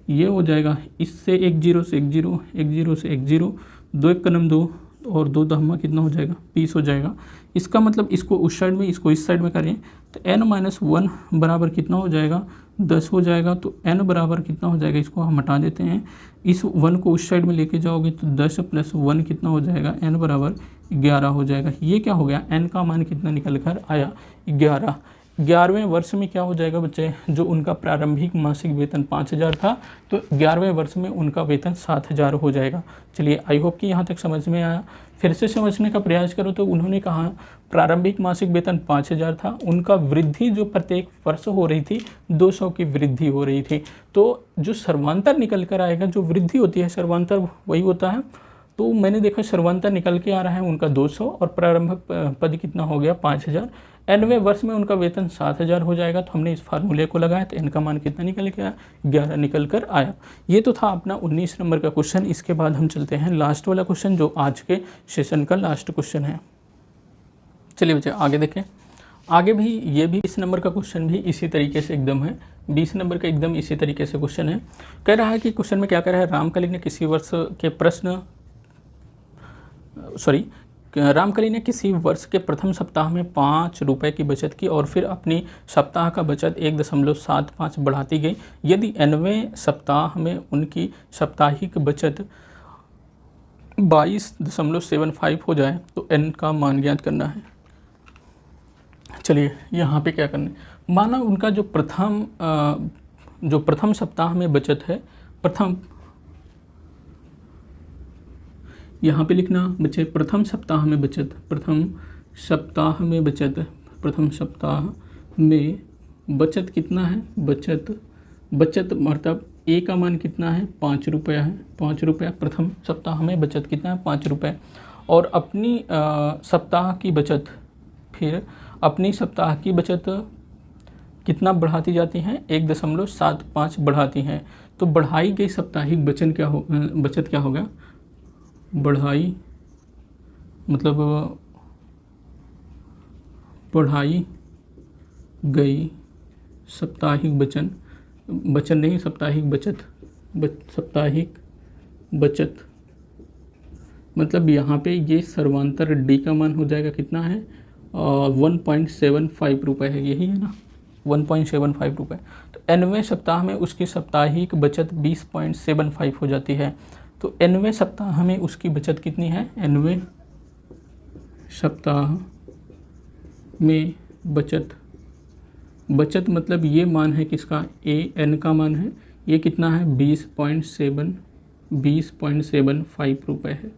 ये हो जाएगा, इससे 1 0 से 1 0, 1 0 से 1 0, 2 1 कलम 2, और 2 दहमा कितना हो जाएगा 20 हो जाएगा। इसका मतलब इसको उस साइड में इसको इस साइड में करें तो n-1 बराबर कितना हो जाएगा 10 हो जाएगा। तो n बराबर कितना हो जाएगा, इसको हम हटा देते हैं, इस 1 को उस साइड में लेके जाओगे तो 10 + 1 कितना हो जाएगा, n बराबर 11 हो जाएगा। ये क्या हो गया, n का मान कितना निकल कर आया 11। 11वें वर्ष में क्या हो जाएगा बच्चे, जो उनका प्रारंभिक मासिक वेतन 5000 था तो 11वें वर्ष में उनका वेतन 7000 हो जाएगा। चलिए आई होप कि यहाँ तक समझ में आया। फिर से समझने का प्रयास करो तो उन्होंने कहा प्रारंभिक मासिक वेतन 5000 था, उनका वृद्धि जो प्रत्येक वर्ष हो रही थी 200 की वृद्धि हो रही थी। तो जो सर्वांतर निकल कर आएगा, जो वृद्धि होती है सर्वांतर वही होता है। तो मैंने देखा सर्वांतर निकल के आ रहा है उनका 200 और प्रारंभिक पद कितना हो गया 5000। nवें वर्ष में उनका वेतन 7000 हो जाएगा। तो हमने इस फार्मूले को लगाया तो n का मान कितना निकल के आया, 11 निकल कर आया। ये तो था अपना 19 नंबर का क्वेश्चन। इसके बाद हम चलते हैं लास्ट वाला क्वेश्चन, जो आज के सेशन का लास्ट क्वेश्चन है। चलिए बच्चे आगे देखें। आगे भी ये भी 20 नंबर का क्वेश्चन भी इसी तरीके से एकदम है, 20 नंबर का एकदम इसी तरीके से क्वेश्चन है। कह रहा है कि क्वेश्चन में क्या कह रहा है, रामकली ने किसी वर्ष के प्रथम सप्ताह में 5 रुपये की बचत की और फिर अपनी सप्ताह का बचत 1.75 बढ़ाती गई। यदि nवें सप्ताह में उनकी साप्ताहिक बचत 22.75 हो जाए तो n का मान ज्ञात करना है। चलिए यहाँ पे क्या करना है, माना उनका जो प्रथम सप्ताह में बचत है, यहाँ पे लिखना बच्चे प्रथम सप्ताह में बचत कितना है, बचत मतलब ए का मान कितना है 5 रुपया है, 5 रुपया प्रथम सप्ताह में बचत कितना है 5 रुपये। और अपनी सप्ताह की बचत, फिर अपनी सप्ताह की बचत कितना बढ़ाती जाती हैं 1.75 बढ़ाती हैं। तो बढ़ाई गई साप्ताहिक बचत क्या होगा, बढ़ाई गई साप्ताहिक बचत मतलब यहाँ पे ये सर्वांतर डी का मान हो जाएगा कितना है 1.75 रुपये है, यही है ना 1.75 रुपये। तो nवें सप्ताह में उसकी साप्ताहिक बचत 20.75 हो जाती है। तो nवें सप्ताह में उसकी बचत कितनी है, nवें सप्ताह में बचत मतलब ये मान है किसका, n का मान है, ये कितना है 20.75 रुपये है।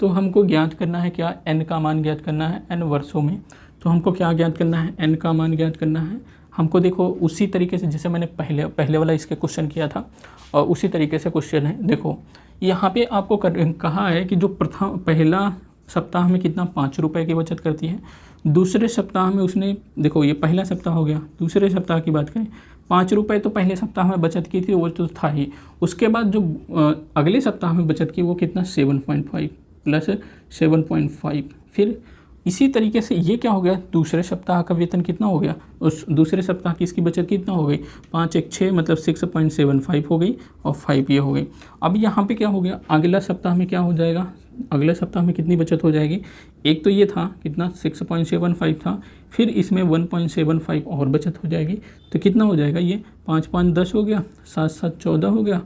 तो हमको ज्ञात करना है क्या, n का मान ज्ञात करना है n वर्षों में। तो हमको क्या ज्ञात करना है, n का मान ज्ञात करना है। हमको देखो उसी तरीके से जैसे मैंने पहले वाला इसके क्वेश्चन किया था और उसी तरीके से क्वेश्चन है। देखो यहाँ पे आपको कहा है कि जो पहला सप्ताह में कितना 5 रुपये की बचत करती है, दूसरे सप्ताह में उसने, देखो ये पहला सप्ताह हो गया, दूसरे सप्ताह की बात करें 5 रुपये तो पहले सप्ताह में बचत की थी वो तो था ही। उसके बाद जो अगले सप्ताह में बचत की वो कितना 7.5 + 7.5। फिर इसी तरीके से ये क्या हो गया, दूसरे सप्ताह का वेतन कितना हो गया, उस दूसरे सप्ताह की इसकी बचत कितना हो गई 5 × 6 मतलब 6.75 हो गई और 5 ये हो गई। अब यहाँ पे क्या हो गया, अगला सप्ताह में क्या हो जाएगा, अगले सप्ताह में कितनी बचत हो जाएगी, एक तो ये था कितना 6.75 था, फिर इसमें 1.75 और बचत हो जाएगी। तो कितना हो जाएगा, ये 5 × 5 = 10 हो गया, 7 × 7 = 14 हो गया।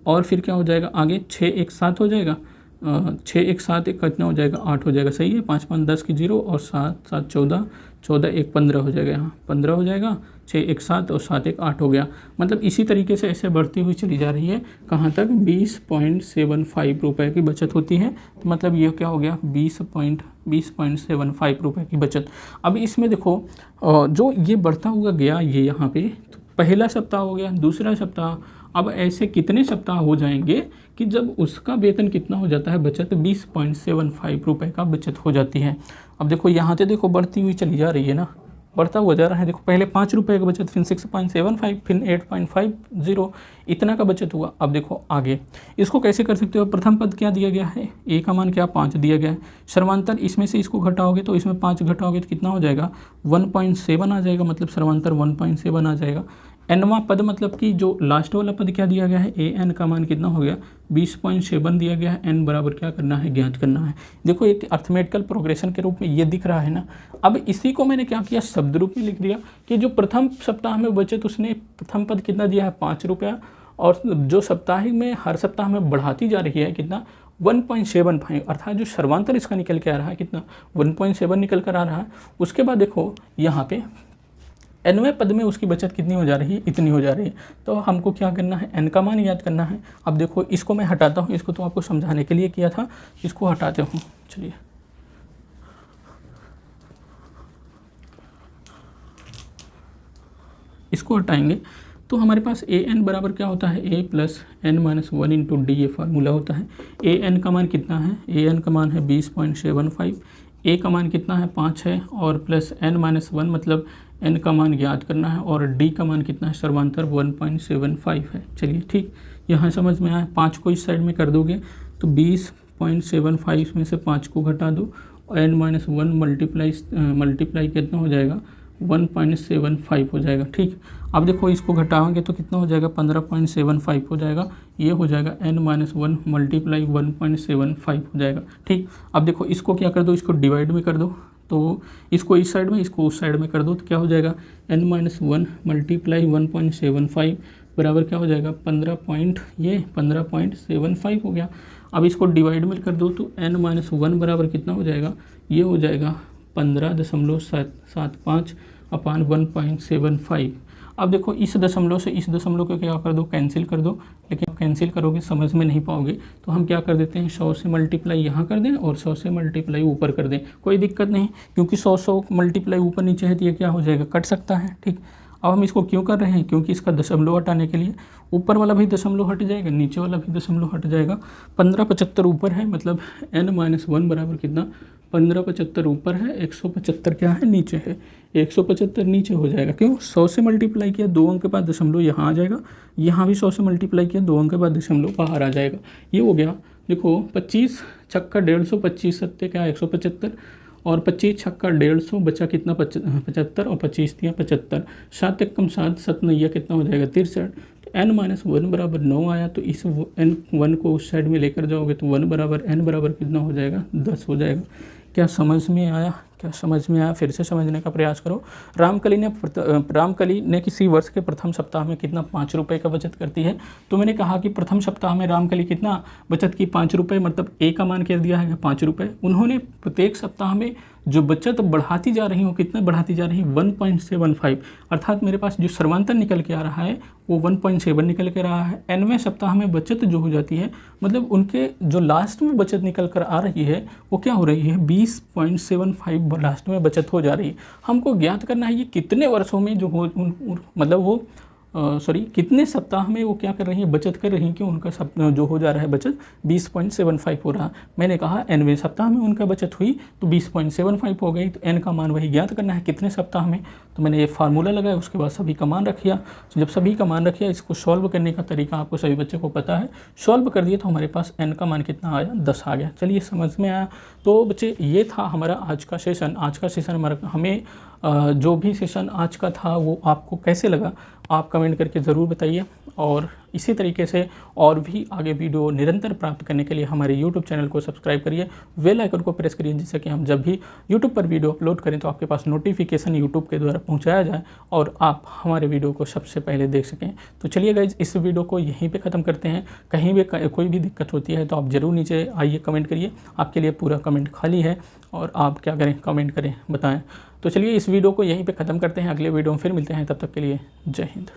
और फिर क्या हो जाएगा आगे 6 × 1 = 7 हो जाएगा, 6 × 1 = 7 कितना हो जाएगा 8 हो जाएगा, सही है। 5 × 5 = 10 की 0 और 7 × 7 = 14, 14 × 1 = 15 हो जाएगा, यहाँ 15 हो जाएगा, 6 × 1 = 7 और 7 × 1 = 8 हो गया। मतलब इसी तरीके से ऐसे बढ़ती हुई चली जा रही है, कहाँ तक 20.75 रुपये की बचत होती है। तो मतलब ये क्या हो गया 20.75 रुपये की बचत। अब इसमें देखो जो ये बढ़ता हुआ गया, ये यहाँ पे तो पहला सप्ताह हो गया, दूसरा सप्ताह, अब ऐसे कितने सप्ताह हो जाएंगे कि जब उसका वेतन कितना हो जाता है, बचत 20.75 रुपये का बचत हो जाती है। अब देखो यहाँ से देखो बढ़ती हुई चली जा रही है ना, बढ़ता हुआ जा रहा है। देखो पहले 5 रुपये का बचत, फिर 6.75, फिर 8.50, इतना का बचत हुआ। अब देखो आगे इसको कैसे कर सकते हो, प्रथम पद क्या दिया गया है, ए का मान क्या 5 दिया गया है, सर्वांतर इसमें से इसको घटाओगे तो इसमें 5 घटाओगे तो कितना हो जाएगा 1.7 आ जाएगा, मतलब सर्वांतर 1.7 आ जाएगा। nवां पद मतलब कि जो लास्ट वाला पद क्या दिया गया है, an का मान कितना हो गया 20.7 दिया गया है, n बराबर क्या करना है, ज्ञात करना है। देखो एक अर्थमेटिकल प्रोग्रेशन के रूप में ये दिख रहा है ना। अब इसी को मैंने क्या किया, शब्द रूप में लिख दिया कि जो प्रथम सप्ताह में बचत उसने प्रथम पद कितना दिया है 5 रुपया, और जो साप्ताहिक में हर सप्ताह में बढ़ाती जा रही है कितना 1.75, अर्थात जो सर्वांतर इसका निकल के आ रहा है कितना 1.7 निकल कर आ रहा है। उसके बाद देखो यहाँ पे nवें पद में उसकी बचत कितनी हो जा रही है, इतनी हो जा रही है। तो हमको क्या करना है, n का मान याद करना है। अब देखो इसको मैं हटाता हूँ, इसको तो आपको समझाने के लिए किया था, इसको हटाते हूँ। चलिए इसको हटाएंगे तो हमारे पास ए एन बराबर क्या होता है, A plus N minus 1 into D, ये फार्मूला होता है। ए एन का मान कितना है, ए एन का मान है 20.75, ए का मान कितना है 5 है, और प्लस एन माइनस 1 मतलब एन का मान ज्ञात करना है, और डी का मान कितना है सर्वांतर 1.75 है। चलिए ठीक, यहाँ समझ में आया। 5 को इस साइड में कर दोगे तो 20.75 में से 5 को घटा दो, और एन माइनस 1 मल्टीप्लाई कितना हो जाएगा 1.75 हो जाएगा। ठीक, अब देखो इसको घटाओगे तो कितना हो जाएगा 15.75 हो जाएगा, ये हो जाएगा n माइनस 1 मल्टीप्लाई 1.75 हो जाएगा। ठीक, अब देखो इसको क्या कर दो, इसको डिवाइड में कर दो, तो इसको इस साइड में इसको उस साइड में कर दो तो क्या हो जाएगा n माइनस 1 मल्टीप्लाई 1.75 बराबर क्या हो जाएगा 15.75 हो गया। अब इसको डिवाइड में कर दो तो n माइनस 1 बराबर कितना हो जाएगा, ये हो जाएगा 15.75 अपान 1.75। अब देखो इस दशमलव से इस दशमलव को क्या कर दो, कैंसिल कर दो, लेकिन आप कैंसिल करोगे समझ में नहीं पाओगे, तो हम क्या कर देते हैं 100 से मल्टीप्लाई यहाँ कर दें और 100 से मल्टीप्लाई ऊपर कर दें, कोई दिक्कत नहीं, क्योंकि 100 मल्टीप्लाई ऊपर नीचे है तो ये क्या हो जाएगा, कट सकता है। ठीक, अब हम इसको क्यों कर रहे हैं, क्योंकि इसका दशमलव हटाने के लिए ऊपर वाला भी दशमलव हट जाएगा, नीचे वाला भी दशमलव हट जाएगा। 1575 ऊपर है, मतलब n माइनस 1 बराबर कितना 1575 ऊपर है, 175 क्या है नीचे है, 175 नीचे हो जाएगा। क्यों, 100 से मल्टीप्लाई किया 2 अंक के बाद दशमलव यहाँ आ जाएगा, यहाँ भी 100 से मल्टीप्लाई किया 2 अंक के बाद दशमलव बाहर आ जाएगा, ये हो गया। देखो 25 छक्का 150, 25 सत्ते क्या 175, और 25 छक्का 150 बचा कितना 75, और 25 दिया 75, 7 एक कम 7, 7 नैया कितना हो जाएगा 63। n माइनस 1 बराबर 9 आया, तो इस n1 को उस साइड में लेकर जाओगे तो 1 बराबर n बराबर कितना हो जाएगा 10 हो जाएगा। क्या समझ में आया, क्या समझ में आया, फिर से समझने का प्रयास करो। रामकली ने किसी वर्ष के प्रथम सप्ताह में कितना 5 रुपये का बचत करती है, तो मैंने कहा कि प्रथम सप्ताह में रामकली कितना बचत की 5 रुपये, मतलब ए का मान क्या दिया है 5 रुपये। उन्होंने प्रत्येक सप्ताह में जो बचत बढ़ाती जा रही हो, कितना बढ़ाती जा रही है 1.75, अर्थात मेरे पास जो सर्वांतर निकल के आ रहा है वो 1.7 निकल के रहा है। nवें सप्ताह में बचत जो हो जाती है, मतलब उनके जो लास्ट में बचत निकल कर आ रही है वो क्या हो रही है 20.75 लास्ट में बचत हो जा रही है। हमको ज्ञात करना है ये कितने वर्षों में जो हो मतलब वो कितने सप्ताह में वो क्या कर रही है बचत कर रही हैं, कि उनका जो हो जा रहा है बचत 20.75 हो रहा। मैंने कहा nवें सप्ताह में उनका बचत हुई तो 20.75 हो गई, तो n का मान वही ज्ञात करना है कितने सप्ताह में। तो मैंने ये फार्मूला लगाया, उसके बाद सभी का मान रखिया। तो जब सभी का मान रखिया, इसको सॉल्व करने का तरीका आपको सभी बच्चे को पता है, सॉल्व कर दिए तो हमारे पास n का मान कितना आया 10 आ गया। चलिए समझ में आया। तो बच्चे ये था हमारा आज का सेशन। आज का सेशन हमारा हमें जो भी सेशन आज का था वो आपको कैसे लगा आप कमेंट करके ज़रूर बताइए, और इसी तरीके से और भी आगे वीडियो निरंतर प्राप्त करने के लिए हमारे यूट्यूब चैनल को सब्सक्राइब करिए, बेल आइकन को प्रेस करिए, जिससे कि हम जब भी यूट्यूब पर वीडियो अपलोड करें तो आपके पास नोटिफिकेशन यूट्यूब के द्वारा पहुंचाया जाए और आप हमारे वीडियो को सबसे पहले देख सकें। तो चलिए गाइज, इस वीडियो को यहीं पर ख़त्म करते हैं। कहीं भी कोई भी दिक्कत होती है तो आप ज़रूर नीचे आइए, कमेंट करिए, आपके लिए पूरा कमेंट खाली है, और आप क्या करें कमेंट करें बताएँ। तो चलिए इस वीडियो को यहीं पे ख़त्म करते हैं, अगले वीडियो में फिर मिलते हैं, तब तक के लिए जय हिंद।